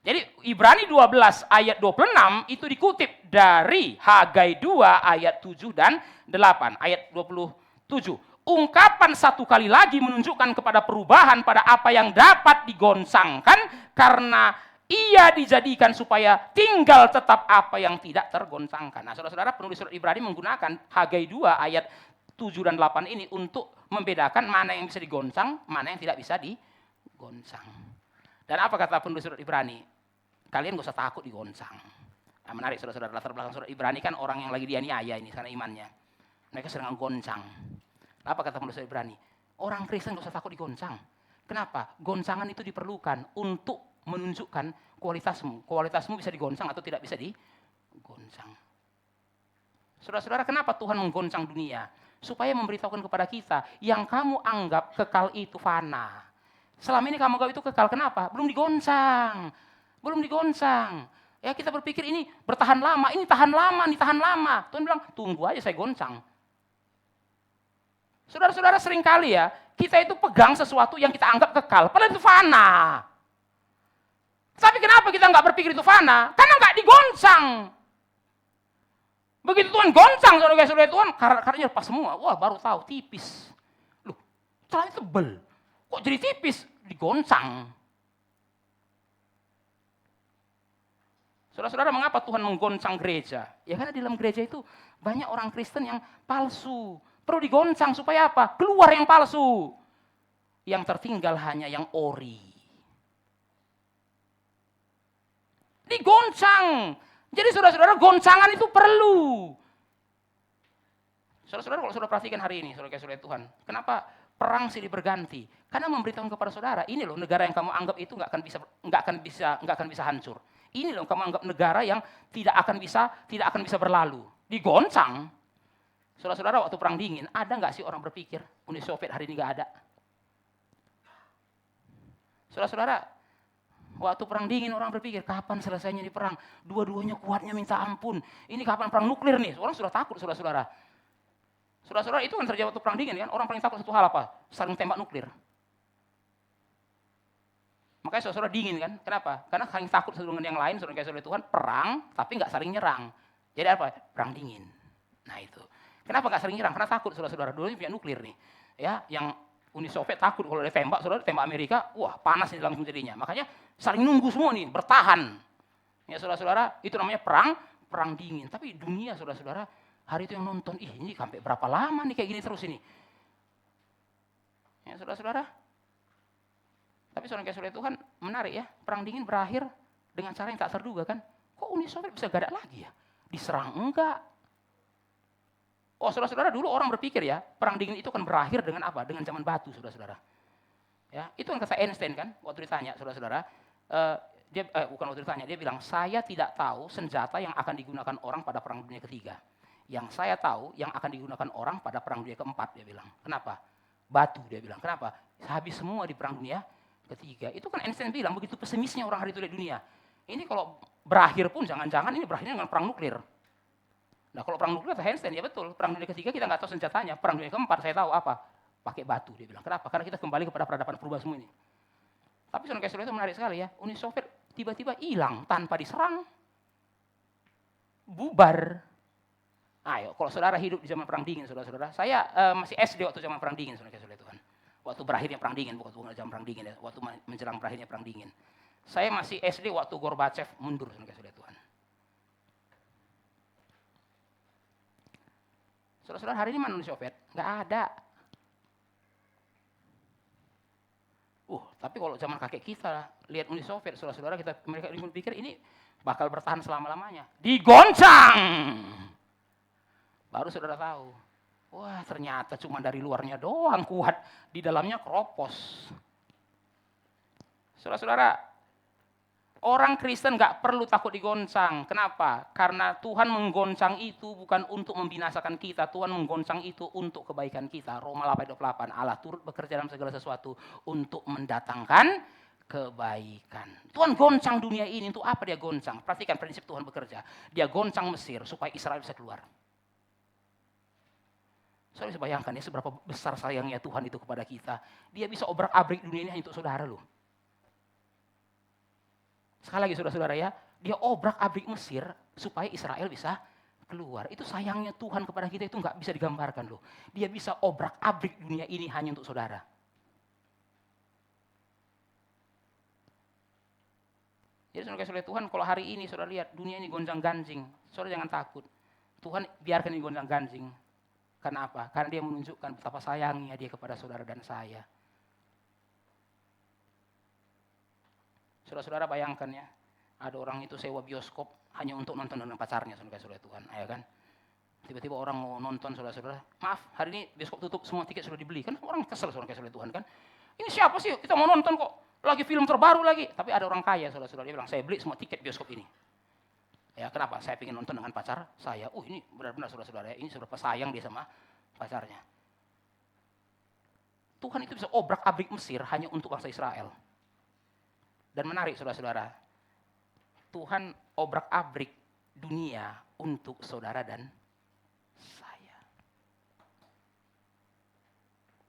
jadi Ibrani 12 ayat 26 itu dikutip dari Hagai 2 ayat 7 dan 8. Ayat 27. Ungkapan satu kali lagi menunjukkan kepada perubahan pada apa yang dapat digoncangkan karena ia dijadikan supaya tinggal tetap apa yang tidak tergoncangkan. Nah, saudara-saudara, penulis surat Ibrani menggunakan Hagai 2 ayat 7 dan 8 ini untuk membedakan mana yang bisa digoncang, mana yang tidak bisa digoncang. Dan apa kata penulis surat Ibrani? Kalian gak usah takut digoncang. Nah, menarik, saudara-saudara, latar belakang surat Ibrani kan orang yang lagi dianiaya ini karena imannya. Mereka sering goncang. Apa kata penulis Ibrani? Orang Kristen gak usah takut digoncang. Kenapa? Goncangan itu diperlukan untuk menunjukkan kualitasmu. Kualitasmu bisa digoncang atau tidak bisa digoncang. Saudara-saudara, kenapa Tuhan menggoncang dunia? Supaya memberitahukan kepada kita, yang kamu anggap kekal itu fana. Selama ini kamu anggap itu kekal, kenapa? Belum digoncang. Ya, kita berpikir ini bertahan lama, ini tahan lama. Tuhan bilang, tunggu aja saya goncang. Saudara-saudara, seringkali ya, kita itu pegang sesuatu yang kita anggap kekal, padahal itu fana. Tapi kenapa kita nggak berpikir itu fana? Karena nggak digoncang. Begitu Tuhan goncang, saudara-saudara Tuhan, karetnya lepas semua. Wah, baru tahu, tipis. Loh, celana tebel. Kok jadi tipis? Digoncang. Saudara-saudara, mengapa Tuhan menggoncang gereja? Ya karena di dalam gereja itu banyak orang Kristen yang palsu. Perlu digoncang supaya apa? Keluar yang palsu. Yang tertinggal hanya yang ori. Digoncang. Jadi saudara-saudara, goncangan itu perlu. Saudara-saudara, kalau saudara perhatikan hari ini, saudara-saudara Tuhan, kenapa perang silih berganti? Karena memberitahukan kepada saudara, ini loh negara yang kamu anggap itu nggak akan bisa hancur. Ini loh kamu anggap negara yang tidak akan bisa berlalu. Digoncang. Saudara-saudara, waktu perang dingin, ada nggak sih orang berpikir Uni Soviet hari ini nggak ada? Saudara-saudara, waktu perang dingin orang berpikir, kapan selesainya di perang? Dua-duanya kuatnya minta ampun. Ini kapan perang nuklir nih? Orang sudah takut, saudara-saudara. Saudara-saudara, itu kan terjadi waktu perang dingin kan, orang paling takut satu hal apa? Saling tembak nuklir. Makanya saudara dingin kan, kenapa? Karena saling takut satu dengan yang lain, saudara kasih oleh Tuhan, perang, tapi nggak saling nyerang. Jadi apa? Perang dingin. Nah itu. Kenapa nggak saling nyerang? Karena takut saudara-saudara, dulu punya nuklir nih. Ya, yang Uni Soviet takut kalau dia tembak, saudara tembak Amerika, wah panas ini langsung jadinya. Makanya saling nunggu semua nih, bertahan. Ya saudara-saudara, itu namanya perang dingin. Tapi dunia saudara-saudara, hari itu yang nonton, ini sampai berapa lama nih kayak gini terus ini. Ya saudara-saudara. Tapi saudara kasih oleh Tuhan, menarik ya, perang dingin berakhir dengan cara yang tak terduga kan. Kok Uni Soviet bisa gak ada lagi ya? Diserang enggak? Oh saudara-saudara, dulu orang berpikir ya, perang dingin itu kan berakhir dengan apa? Dengan zaman batu saudara-saudara. Ya, itu yang kata Einstein kan, waktu ditanya saudara-saudara, bukan waktu ditanya, dia bilang, saya tidak tahu senjata yang akan digunakan orang pada perang dunia ketiga. Yang saya tahu yang akan digunakan orang pada perang dunia keempat, dia bilang. Kenapa? Batu, dia bilang. Kenapa? Habis semua di perang dunia ketiga. Itu kan Einstein bilang, begitu pesimisnya orang hari itu di dunia. Ini kalau berakhir pun jangan-jangan ini berakhirnya dengan perang nuklir. Nah kalau perang nuklir, Einstein, ya betul. Perang dunia ketiga kita nggak tahu senjatanya. Perang dunia keempat saya tahu apa? Pakai batu, dia bilang. Kenapa? Karena kita kembali kepada peradaban purba semua ini. Tapi saudara kasih itu menarik sekali ya. Uni Soviet tiba-tiba hilang tanpa diserang. Bubar. Ayo, kalau saudara hidup di zaman perang dingin, saudara-saudara. Saya masih SD waktu zaman perang dingin, saudara kasih Tuhan. Waktu berakhirnya perang dingin, bukan zaman perang dingin ya. Waktu menjelang berakhirnya perang dingin. Saya masih SD waktu Gorbachev mundur, saudara kasih Tuhan. Saudara-saudara, hari ini mana Uni Soviet? Nggak ada. Tapi kalau zaman kakek kita lihat Uni Soviet, saudara-saudara, mereka pikir ini bakal bertahan selama-lamanya. Digoncang. Baru saudara tahu. Wah, ternyata cuma dari luarnya doang kuat, di dalamnya keropos. Saudara-saudara, orang Kristen nggak perlu takut digoncang. Kenapa? Karena Tuhan menggoncang itu bukan untuk membinasakan kita. Tuhan menggoncang itu untuk kebaikan kita. Roma 8:28. Allah turut bekerja dalam segala sesuatu untuk mendatangkan kebaikan. Tuhan goncang dunia ini untuk apa dia goncang? Perhatikan prinsip Tuhan bekerja. Dia goncang Mesir supaya Israel bisa keluar. Saya bisa bayangkan ya seberapa besar sayangnya Tuhan itu kepada kita. Dia bisa obrak-abrik dunia ini hanya untuk saudara loh. Sekali lagi saudara-saudara ya, dia obrak-abrik Mesir supaya Israel bisa keluar. Itu sayangnya Tuhan kepada kita itu nggak bisa digambarkan loh. Dia bisa obrak-abrik dunia ini hanya untuk saudara. Jadi saudara Tuhan, kalau hari ini saudara lihat dunia ini gonjang-ganjing, saudara jangan takut. Tuhan biarkan ini gonjang-ganjing. Karena apa? Karena dia menunjukkan betapa sayangnya dia kepada saudara dan saya. Saudara-saudara bayangkan ya, ada orang itu sewa bioskop hanya untuk nonton dengan pacarnya, saudara Tuhan, ya kan? Tiba-tiba orang mau nonton, saudara-saudara, maaf, hari ini bioskop tutup, semua tiket sudah dibeli, kan orang kesel, saudara Tuhan kan? Ini siapa sih? Kita mau nonton kok, lagi film terbaru lagi. Tapi ada orang kaya, saudara-saudara, dia bilang, saya beli semua tiket bioskop ini. Ya, kenapa? Saya ingin nonton dengan pacar saya. Ini benar-benar saudara-saudara, ini seberapa sayang dia sama pacarnya. Tuhan itu bisa obrak-abrik Mesir hanya untuk bangsa Israel. Dan menarik saudara-saudara, Tuhan obrak-abrik dunia untuk saudara dan saya.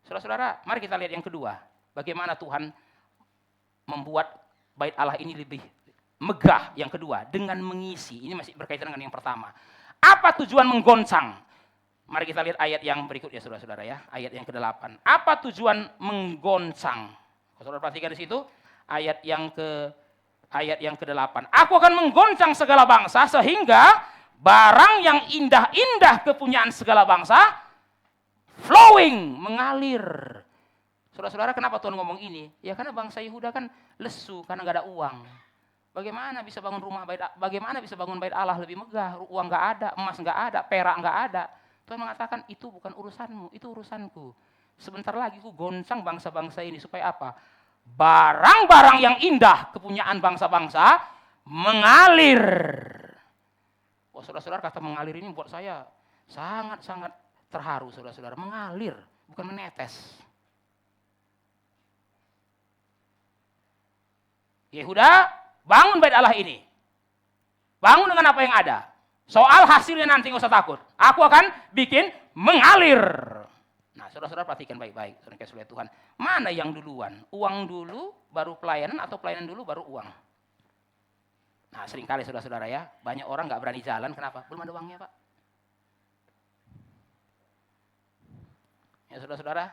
Saudara-saudara, mari kita lihat yang kedua. Bagaimana Tuhan membuat bait Allah ini lebih megah, yang kedua, dengan mengisi. Ini masih berkaitan dengan yang pertama. Apa tujuan menggoncang? Mari kita lihat ayat yang berikutnya, saudara-saudara ya. Ayat yang ke-8. Apa tujuan menggoncang? Saudara perhatikan di situ, ayat yang ke-8. Aku akan menggoncang segala bangsa sehingga barang yang indah-indah kepunyaan segala bangsa flowing, mengalir. Saudara-saudara, kenapa Tuhan ngomong ini? Ya karena bangsa Yehuda kan lesu karena nggak ada uang. Bagaimana bisa bangun rumah bait? Bagaimana bisa bangun bait Allah lebih megah? Uang nggak ada, emas nggak ada, perak nggak ada. Tuhan mengatakan itu bukan urusanmu, itu urusanku. Sebentar lagi ku goncang bangsa-bangsa ini supaya apa? Barang-barang yang indah kepunyaan bangsa-bangsa mengalir. Oh, saudara-saudara, kata mengalir ini buat saya sangat-sangat terharu, saudara-saudara. Mengalir, bukan menetes. Yehuda, bangun bait Allah ini. Bangun dengan apa yang ada. Soal hasilnya nanti nggak usah takut. Aku akan bikin mengalir. Nah, saudara-saudara perhatikan baik-baik, saudara kasih Tuhan. Mana yang duluan? Uang dulu, baru pelayanan, atau pelayanan dulu, baru uang? Nah, seringkali saudara-saudara ya, banyak orang nggak berani jalan, kenapa? Belum ada uangnya, Pak. Ya, saudara-saudara,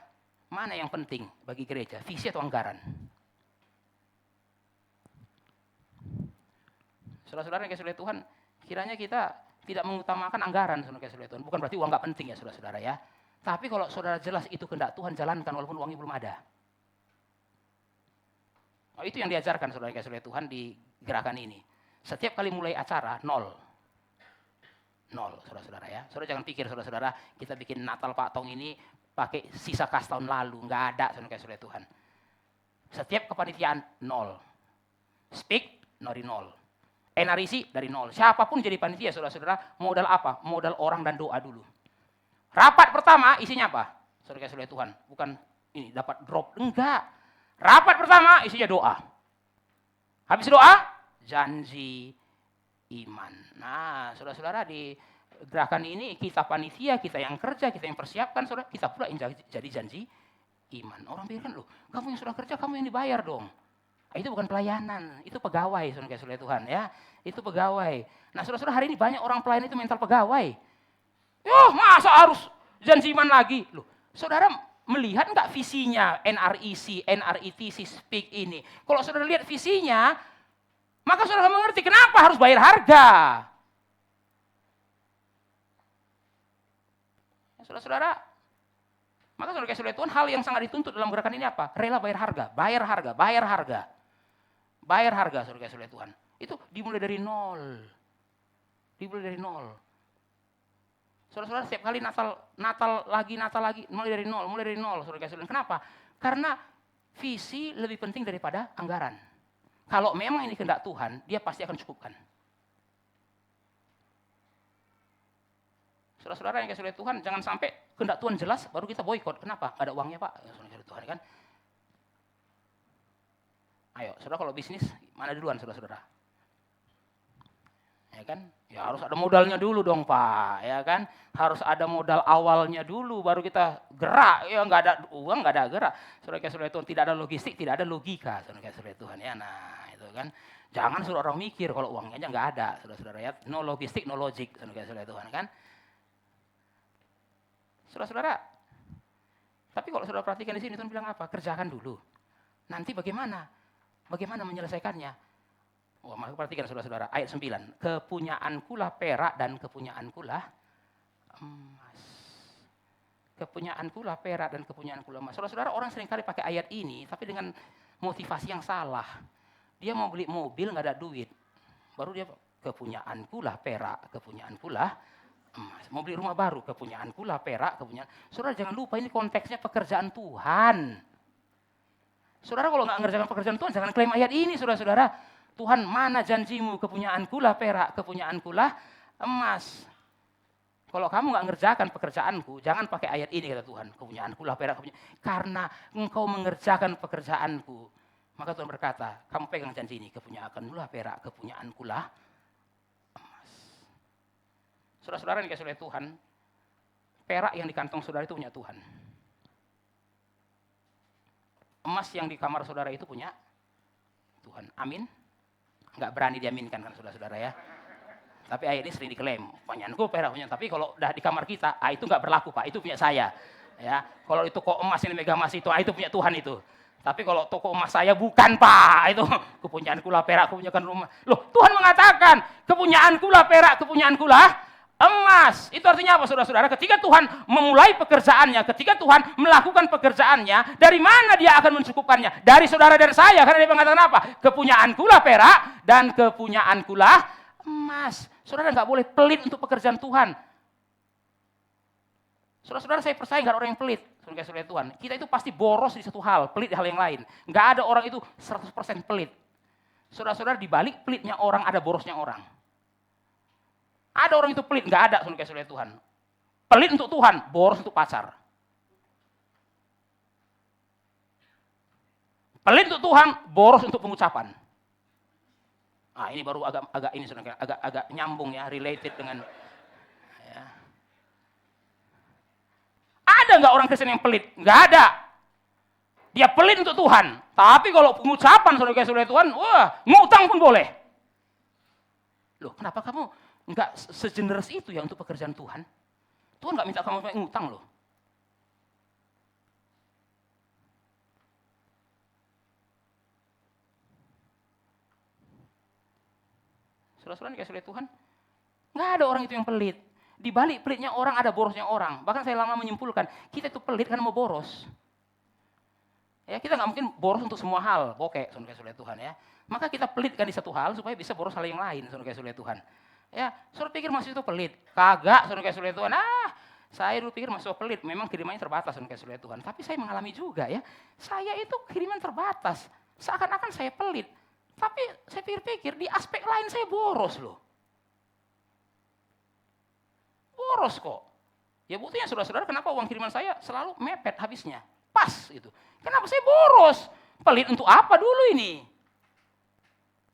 mana yang penting bagi gereja? Visi atau anggaran? Saudara-saudara yang kasih Tuhan, kiranya kita tidak mengutamakan anggaran, saudara kasih Tuhan. Bukan berarti uang nggak penting ya, saudara-saudara ya. Tapi kalau saudara jelas itu kehendak Tuhan, jalankan walaupun uangnya belum ada. Oh, itu yang diajarkan saudara kasih Tuhan di gerakan ini. Setiap kali mulai acara, nol, saudara-saudara ya. Saudara jangan pikir saudara-saudara, kita bikin Natal Pak Tong ini pakai sisa kas tahun lalu, nggak ada saudara kasih Tuhan. Setiap kepanitiaan nol, speak dari nol, NRIC dari nol. Siapapun jadi panitia saudara-saudara, modal apa? Modal orang dan doa dulu. Rapat pertama isinya apa? Saudara kasih Tuhan, bukan ini dapat drop, enggak. Rapat pertama isinya doa. Habis doa, janji iman. Nah, saudara-saudara di gerakan ini kita panitia, kita yang kerja, kita yang persiapkan, saudara, kita pula yang jadi janji iman. Orang pikirkan loh, kamu yang sudah kerja, kamu yang dibayar dong. Itu bukan pelayanan, itu pegawai, saudara Tuhan ya. Itu pegawai. Nah, saudara-saudara hari ini banyak orang pelayan itu mental pegawai. Masa harus janji iman lagi? Loh, saudara melihat enggak visinya NRIC, NRITC, SPIK ini? Kalau saudara lihat visinya, maka saudara mengerti kenapa harus bayar harga. Saudara-saudara, maka saudara kasih Tuhan, hal yang sangat dituntut dalam gerakan ini apa? Rela bayar harga, bayar harga, bayar harga. Bayar harga, saudara kasih Tuhan. Itu dimulai dari nol. Dimulai dari nol. Saudara-saudara setiap kali Natal lagi, mulai dari nol, saudara kasih Tuhan. Kenapa? Karena visi lebih penting daripada anggaran. Kalau memang ini kehendak Tuhan, dia pasti akan cukupkan. Saudara-saudara yang kasih Tuhan, jangan sampai kehendak Tuhan jelas, baru kita boikot. Kenapa? Gak ada uangnya Pak, saudara Tuhan kan. Ayo, saudara kalau bisnis, mana duluan saudara-saudara? Ya kan? Ya harus ada modalnya dulu dong Pak, ya kan? Harus ada modal awalnya dulu, baru kita gerak. Ya nggak ada uang, nggak ada gerak. Saudara Tuhan, tidak ada logistik, tidak ada logika, saudara Tuhan ya. Nah itu kan, jangan suruh orang mikir kalau uangnya aja nggak ada, saudara-saudara ya. No logistik, no logic, saudara Tuhan kan. Saudara-saudara, tapi kalau saudara perhatikan di sini Tuhan bilang apa? Kerjakan dulu. Nanti bagaimana? Bagaimana menyelesaikannya? Maka perhatikan saudara-saudara, ayat 9. Kepunyaanku lah perak dan kepunyaanku lah emas. Kepunyaanku lah perak dan kepunyaanku lah emas. Saudara-saudara, orang seringkali pakai ayat ini, tapi dengan motivasi yang salah. Dia mau beli mobil, nggak ada duit. Baru dia, kepunyaanku lah perak, kepunyaanku lah emas. Mau beli rumah baru, kepunyaanku lah perak, kepunyaan. Saudara jangan lupa, ini konteksnya pekerjaan Tuhan. Saudara kalau nggak ngerjakan pekerjaan Tuhan, jangan klaim ayat ini, saudara-saudara. Tuhan, mana janjimu? Kepunyaanku lah perak, kepunyaanku lah emas. Kalau kamu nggak ngerjakan pekerjaanku, jangan pakai ayat ini kata Tuhan. Kepunyaanku lah perak, karena engkau mengerjakan pekerjaanku. Maka Tuhan berkata, kamu pegang janji ini, kepunyaanku lah perak, kepunyaanku lah emas. Saudara-saudara yang dikasih oleh Tuhan, perak yang di kantong saudara itu punya Tuhan. Emas yang di kamar saudara itu punya Tuhan. Amin. Nggak berani diaminkan kan saudara-saudara ya. Tapi ayat ini sering diklaim, punyaanku perak punya. Tapi kalau udah di kamar kita, itu nggak berlaku Pak, itu punya saya. Ya, kalau itu kok emas ini megang emas itu punya Tuhan itu. Tapi kalau toko emas saya bukan Pak, itu kepunyaanku lah perak, kepunyaanku rumah. Loh, Tuhan mengatakan kepunyaanku lah perak, kepunyaanku lah emas. Itu artinya apa saudara-saudara? Ketika Tuhan memulai pekerjaannya, ketika Tuhan melakukan pekerjaannya, dari mana dia akan mencukupkannya? Dari saudara dan saya, karena dia mengatakan apa? Kepunyaanku lah perak dan kepunyaanku lah emas. Saudara nggak boleh pelit untuk pekerjaan Tuhan. Saudara-saudara saya percaya nggak ada orang yang pelit. Saudara Tuhan, kita itu pasti boros di satu hal, pelit di hal yang lain. Nggak ada orang itu 100% pelit. Saudara-saudara, di balik pelitnya orang ada borosnya orang. Ada orang itu pelit, nggak ada saudara Tuhan. Pelit untuk Tuhan, boros untuk pacar. Pelit untuk Tuhan, boros untuk pengucapan. Ini baru agak ini saudara, agak nyambung ya, related dengan ya. Ada nggak orang Kristen yang pelit? Nggak ada. Dia pelit untuk Tuhan. Tapi kalau pengucapan saudara-saudara Tuhan, wah, ngutang pun boleh. Loh, kenapa kamu nggak segenerous itu ya untuk pekerjaan Tuhan? Tuhan nggak minta kamu ngutang loh. Saudara-saudara dikasih oleh Tuhan, nggak ada orang itu yang pelit. Di balik pelitnya orang ada borosnya orang. Bahkan saya lama menyimpulkan, kita itu pelit karena mau boros. Ya, kita nggak mungkin boros untuk semua hal, bokeh, saudara kasih oleh Tuhan ya. Maka kita pelitkan di satu hal supaya bisa boros hal yang lain, saudara kasih oleh Tuhan. Ya, saudara pikir mahasiswa itu pelit? Kagak, saudara kasih oleh Tuhan. Saya dulu pikir mahasiswa pelit, memang kirimannya terbatas, saudara kasih oleh Tuhan. Tapi saya mengalami juga ya, saya itu kiriman terbatas. Seakan-akan saya pelit. Tapi saya pikir-pikir di aspek lain saya boros loh. Boros kok. Ya buktinya saudara-saudara kenapa uang kiriman saya selalu mepet habisnya. Pas gitu. Kenapa saya boros? Pelit untuk apa dulu ini?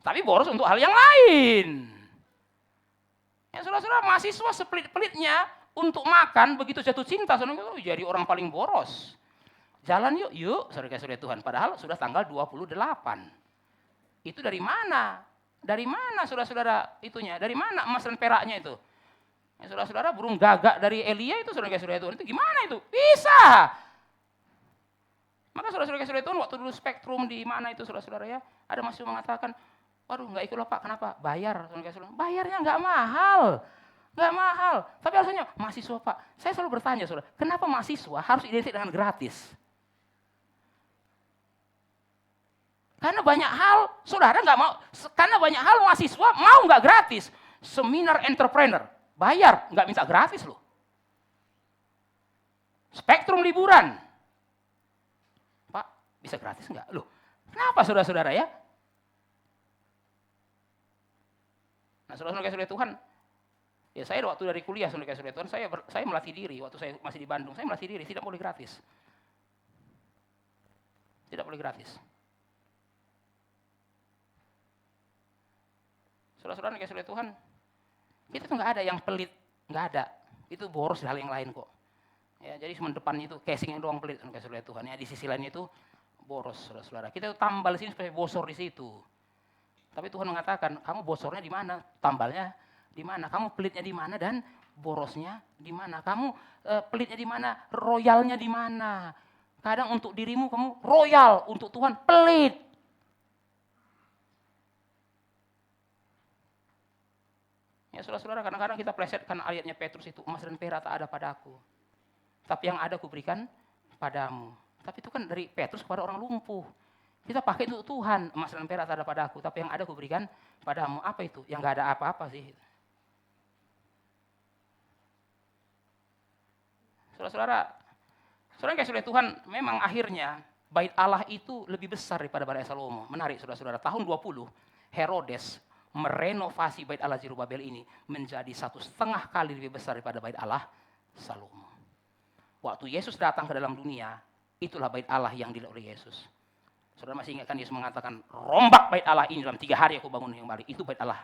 Tapi boros untuk hal yang lain. Ya saudara-saudara, mahasiswa sepelit-pelitnya untuk makan, begitu jatuh cinta, saudara jadi orang paling boros. Jalan yuk, saudara-saudara Tuhan. Padahal sudah tanggal 28. Itu dari mana? Dari mana saudara-saudara itunya? Dari mana emas dan peraknya itu? Ya, saudara-saudara, burung gagak dari Elia itu saudara-saudara Tuhan. Itu gimana itu? Bisa. Maka saudara-saudara Tuhan waktu dulu spektrum di mana itu saudara-saudara ya, ada mahasiswa mengatakan, waduh nggak ikut loh Pak, kenapa? Bayar. Saudara-saudara, bayarnya nggak mahal. Nggak mahal. Tapi alasannya, mahasiswa Pak, saya selalu bertanya saudara, kenapa mahasiswa harus identik dengan gratis? Karena banyak hal, saudara nggak mau, karena banyak hal mahasiswa mau nggak gratis. Seminar entrepreneur, bayar, nggak minta gratis loh. Spektrum liburan, bisa gratis enggak? Loh, kenapa saudara-saudara ya? Nah, saudara-saudara kasih oleh Tuhan, ya saya waktu dari kuliah, saudara kasih oleh Tuhan, saya melatih diri, waktu saya masih di Bandung, saya melatih diri, tidak boleh gratis. Tidak boleh gratis. Saudara-saudara kasih oleh Tuhan, kita tuh nggak ada yang pelit, nggak ada. Itu boros di hal yang lain kok. Ya, jadi cuma depan itu casing yang doang pelit, kasih oleh Tuhan. Ya, di sisi lain itu boros, saudara-saudara. Kita tambal di sini supaya bosor di situ. Tapi Tuhan mengatakan, kamu bosornya di mana? Tambalnya di mana? Kamu pelitnya di mana dan borosnya di mana? Kamu pelitnya di mana? Royalnya di mana? Kadang untuk dirimu kamu royal, untuk Tuhan pelit. Ya saudara-saudara, kadang-kadang kita plesetkan ayatnya Petrus itu, emas dan perak tak ada padaku. Tapi yang ada kuberikan padamu. Tapi itu kan dari Petrus kepada orang lumpuh. Kita pakai untuk Tuhan, emas dan perak tak ada padaku, tapi yang ada kuberikan padamu. Apa itu? Yang nggak ada apa-apa sih. Saudara-saudara, saudara kasih oleh Tuhan, memang akhirnya bait Allah itu lebih besar daripada bait Salomo. Menarik saudara-saudara, tahun 20 Herodes merenovasi bait Allah Zerubabel ini menjadi 1,5 kali lebih besar daripada bait Allah Salomo. Waktu Yesus datang ke dalam dunia, itulah bait Allah yang dilihat oleh Yesus. Saudara masih ingat kan Yesus mengatakan, rombak bait Allah ini dalam 3 hari aku bangun kembali. Itu bait Allah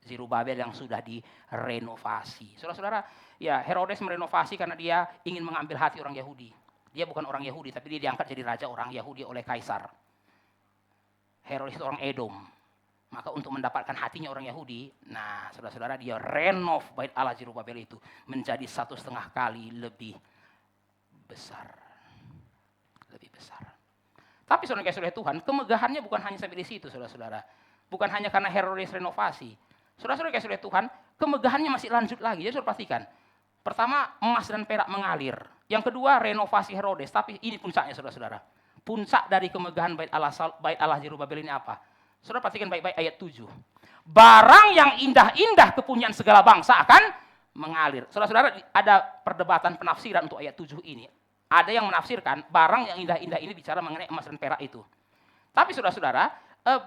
Zerubabel yang sudah direnovasi. Saudara-saudara, ya Herodes merenovasi karena dia ingin mengambil hati orang Yahudi. Dia bukan orang Yahudi, tapi dia diangkat jadi raja orang Yahudi oleh Kaisar. Herodes itu orang Edom. Maka untuk mendapatkan hatinya orang Yahudi, nah saudara-saudara dia renov bait Allah Zerubabel itu menjadi 1,5 kali lebih besar. Lebih besar. Tapi saudara kasih oleh Tuhan, kemegahannya bukan hanya sampai di situ, saudara-saudara. Bukan hanya karena Herodes renovasi. Saudara-saudara kasih oleh Tuhan, kemegahannya masih lanjut lagi. Jadi saudara perhatikan. Pertama, emas dan perak mengalir. Yang kedua, renovasi Herodes. Tapi ini puncaknya, saudara-saudara. Puncak dari kemegahan bait Allah Zerubabel ini apa? Saudara perhatikan baik-baik ayat 7. Barang yang indah-indah kepunyaan segala bangsa akan mengalir. Saudara-saudara, ada perdebatan penafsiran untuk ayat 7 ini. Ada yang menafsirkan barang yang indah-indah ini bicara mengenai emas dan perak itu. Tapi saudara-saudara,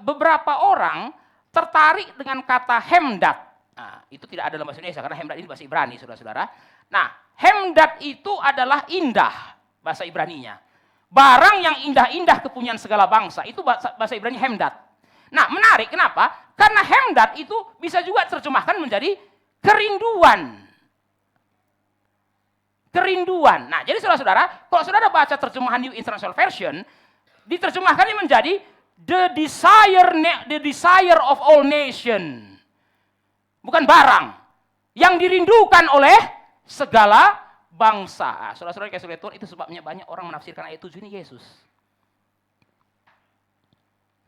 beberapa orang tertarik dengan kata hemdat. Nah, itu tidak ada dalam bahasa Indonesia karena hemdat ini bahasa Ibrani, saudara-saudara. Nah, hemdat itu adalah indah bahasa Ibraninya. Barang yang indah-indah kepunyaan segala bangsa itu bahasa Ibrani hemdat. Nah, menarik kenapa? Karena hemdat itu bisa juga terjemahkan menjadi kerinduan. Kerinduan. Nah, jadi saudara-saudara, kalau saudara baca terjemahan New International Version, diterjemahkannya menjadi the desire of all nation. Bukan barang. Yang dirindukan oleh segala bangsa. Saudara-saudara kasih oleh Tuhan, itu sebabnya banyak orang menafsirkan ayat 7 ini Yesus.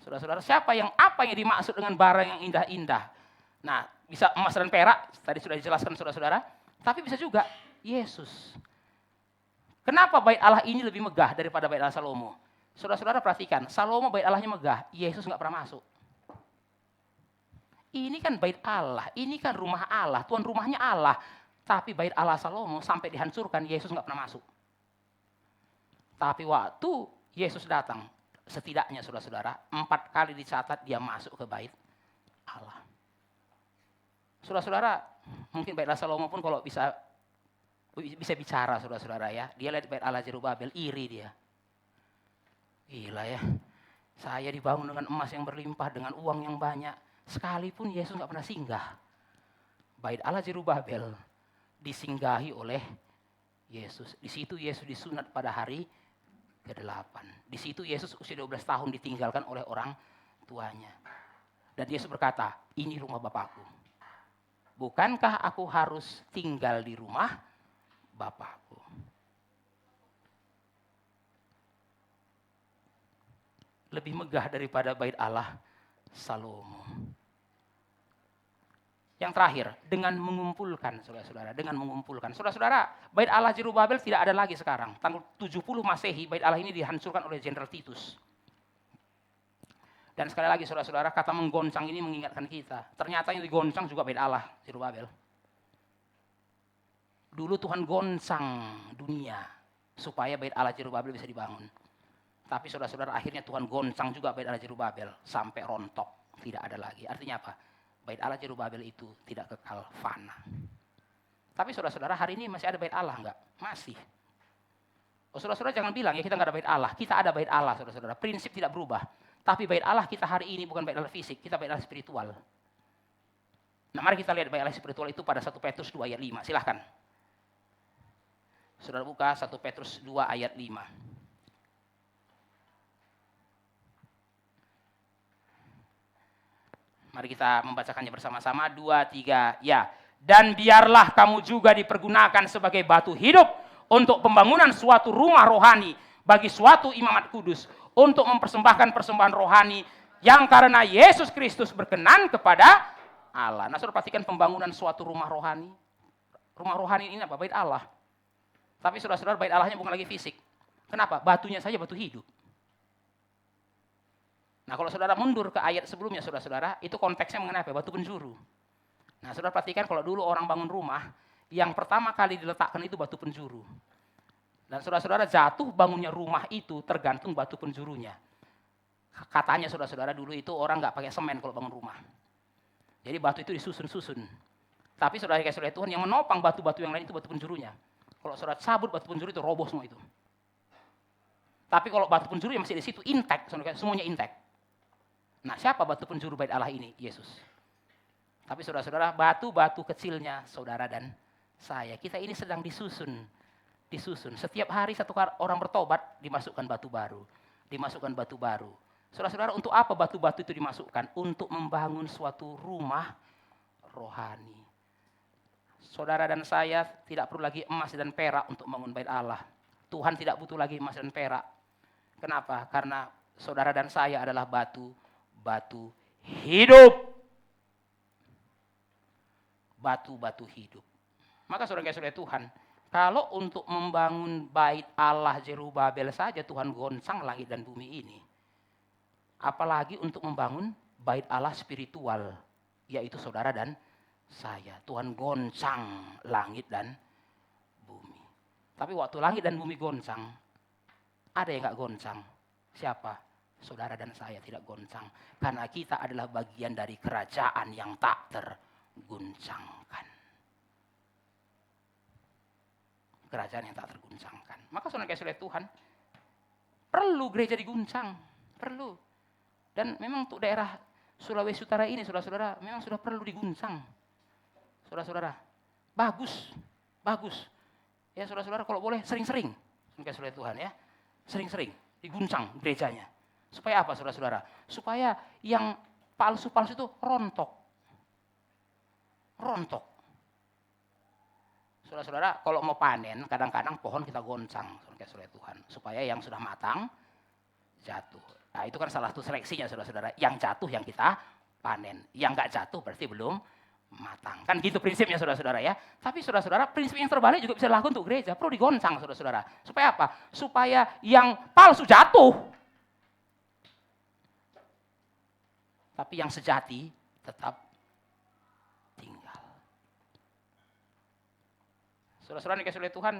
Saudara-saudara, apa yang dimaksud dengan barang yang indah-indah? Nah, bisa emas dan perak, tadi sudah dijelaskan saudara-saudara, tapi bisa juga Yesus. Kenapa bait Allah ini lebih megah daripada bait Allah Salomo? Saudara-saudara perhatikan, Salomo bait Allahnya megah, Yesus nggak pernah masuk. Ini kan bait Allah, ini kan rumah Allah, tuan rumahnya Allah. Tapi bait Allah Salomo sampai dihancurkan, Yesus nggak pernah masuk. Tapi waktu Yesus datang, setidaknya saudara-saudara, 4 kali dicatat dia masuk ke bait Allah. Saudara-saudara, mungkin bait Allah Salomo pun kalau bisa bicara saudara-saudara ya. Dia lihat bait Allah Zerubabel, iri dia. Gila ya, saya dibangun dengan emas yang berlimpah, dengan uang yang banyak. Sekalipun Yesus nggak pernah singgah. Bait Allah Zerubabel disinggahi oleh Yesus. Di situ Yesus disunat pada hari ke-8. Di situ Yesus usia 12 tahun ditinggalkan oleh orang tuanya. Dan Yesus berkata, ini rumah Bapakku. Bukankah aku harus tinggal di rumah Bapakku? Lebih megah daripada bait Allah Salomo. Yang terakhir, dengan mengumpulkan, saudara-saudara, dengan mengumpulkan. Saudara-saudara, bait Allah Zerubabel tidak ada lagi sekarang. Tanggal 70 Masehi, bait Allah ini dihancurkan oleh Jenderal Titus. Dan sekali lagi saudara-saudara, kata menggoncang ini mengingatkan kita. Ternyata yang digoncang juga bait Allah Zerubabel. Dulu Tuhan goncang dunia supaya bait Allah Zerubabel bisa dibangun. Tapi saudara-saudara, akhirnya Tuhan goncang juga bait Allah Zerubabel sampai rontok, tidak ada lagi. Artinya apa? Bait Allah Zerubabel itu tidak kekal, fana. Tapi saudara-saudara, hari ini masih ada bait Allah enggak? Masih. Oh, saudara-saudara jangan bilang ya kita enggak ada bait Allah. Kita ada bait Allah, saudara-saudara. Prinsip tidak berubah. Tapi bait Allah kita hari ini bukan bait Allah fisik, kita bait Allah spiritual. Nah, mari kita lihat bait Allah spiritual itu pada 1 Petrus 2 ayat 5. Silahkan. Saudara buka 1 Petrus 2 ayat 5. Mari kita membacakannya bersama-sama. 2, 3, ya. Dan biarlah kamu juga dipergunakan sebagai batu hidup untuk pembangunan suatu rumah rohani bagi suatu imamat kudus, untuk mempersembahkan persembahan rohani yang karena Yesus Kristus berkenan kepada Allah. Nah, saudara perhatikan pembangunan suatu rumah rohani. Rumah rohani ini apa? Bait Allah. Tapi saudara-saudara, bait Allahnya bukan lagi fisik. Kenapa? Batunya saja batu hidup. Nah, kalau saudara mundur ke ayat sebelumnya, saudara-saudara, itu konteksnya mengenai apa? Batu penjuru. Nah, saudara perhatikan kalau dulu orang bangun rumah, yang pertama kali diletakkan itu batu penjuru. Dan saudara-saudara, jatuh bangunnya rumah itu tergantung batu penjurunya. Katanya saudara-saudara, dulu itu orang nggak pakai semen kalau bangun rumah. Jadi batu itu disusun-susun. Tapi saudara-saudara Tuhan, yang menopang batu-batu yang lain itu batu penjurunya. Kalau saudara cabut batu penjuru itu roboh semua itu. Tapi kalau batu penjuru yang masih di situ intact, semuanya intact. Nah, siapa batu penjuru bait Allah ini? Yesus. Tapi saudara-saudara, batu-batu kecilnya saudara dan saya, kita ini sedang disusun. Setiap hari satu orang bertobat, dimasukkan batu baru. Dimasukkan batu baru. Saudara-saudara, untuk apa batu-batu itu dimasukkan? Untuk membangun suatu rumah rohani. Saudara dan saya tidak perlu lagi emas dan perak untuk membangun bait Allah. Tuhan tidak butuh lagi emas dan perak. Kenapa? Karena saudara dan saya adalah batu hidup. Batu-batu hidup. Maka saudara-saudara Tuhan, kalau untuk membangun bait Allah Zerubabel saja Tuhan goncang langit dan bumi ini. Apalagi untuk membangun bait Allah spiritual, yaitu saudara dan saya. Tuhan goncang langit dan bumi. Tapi waktu langit dan bumi goncang, ada yang gak goncang. Siapa? Saudara dan saya tidak goncang. Karena kita adalah bagian dari kerajaan yang tak terguncangkan. Kerajaan yang tak terguncangkan. Maka saudara-saudara Tuhan, perlu gereja diguncang. Perlu. Dan memang untuk daerah Sulawesi Utara ini, saudara-saudara, memang sudah perlu diguncang. Saudara-saudara, bagus. Ya saudara-saudara, kalau boleh sering-sering, saudara Tuhan ya, sering-sering diguncang gerejanya. Supaya apa saudara-saudara? Supaya yang palsu-palsu itu rontok. Saudara-saudara, kalau mau panen, kadang-kadang pohon kita goncang, saudara Tuhan, supaya yang sudah matang jatuh. Nah, itu kan salah satu seleksinya, saudara-saudara. Yang jatuh yang kita panen, yang nggak jatuh berarti belum matang. Kan gitu prinsipnya, saudara-saudara ya. Tapi saudara-saudara, prinsip yang terbalik juga bisa dilakukan untuk gereja. Perlu digoncang, saudara-saudara. Supaya apa? Supaya yang palsu jatuh, tapi yang sejati tetap tinggal. Saudara-saudara yang dikasihi oleh Tuhan,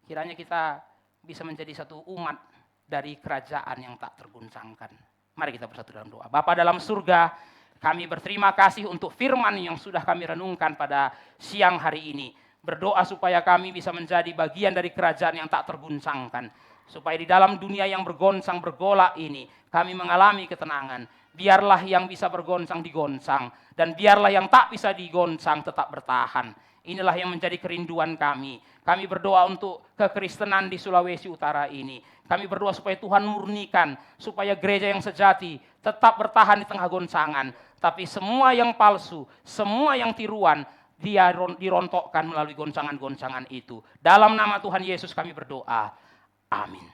kiranya kita bisa menjadi satu umat dari kerajaan yang tak terguncangkan. Mari kita bersatu dalam doa. Bapa dalam surga, kami berterima kasih untuk firman yang sudah kami renungkan pada siang hari ini. Berdoa supaya kami bisa menjadi bagian dari kerajaan yang tak terguncangkan. Supaya di dalam dunia yang bergoncang bergolak ini, kami mengalami ketenangan. Biarlah yang bisa bergoncang digoncang, dan biarlah yang tak bisa digoncang tetap bertahan. Inilah yang menjadi kerinduan kami. Kami berdoa untuk kekristenan di Sulawesi Utara ini. Kami berdoa supaya Tuhan murnikan, supaya gereja yang sejati tetap bertahan di tengah goncangan. Tapi semua yang palsu, semua yang tiruan, dia dirontokkan melalui goncangan-goncangan itu. Dalam nama Tuhan Yesus kami berdoa. Amin.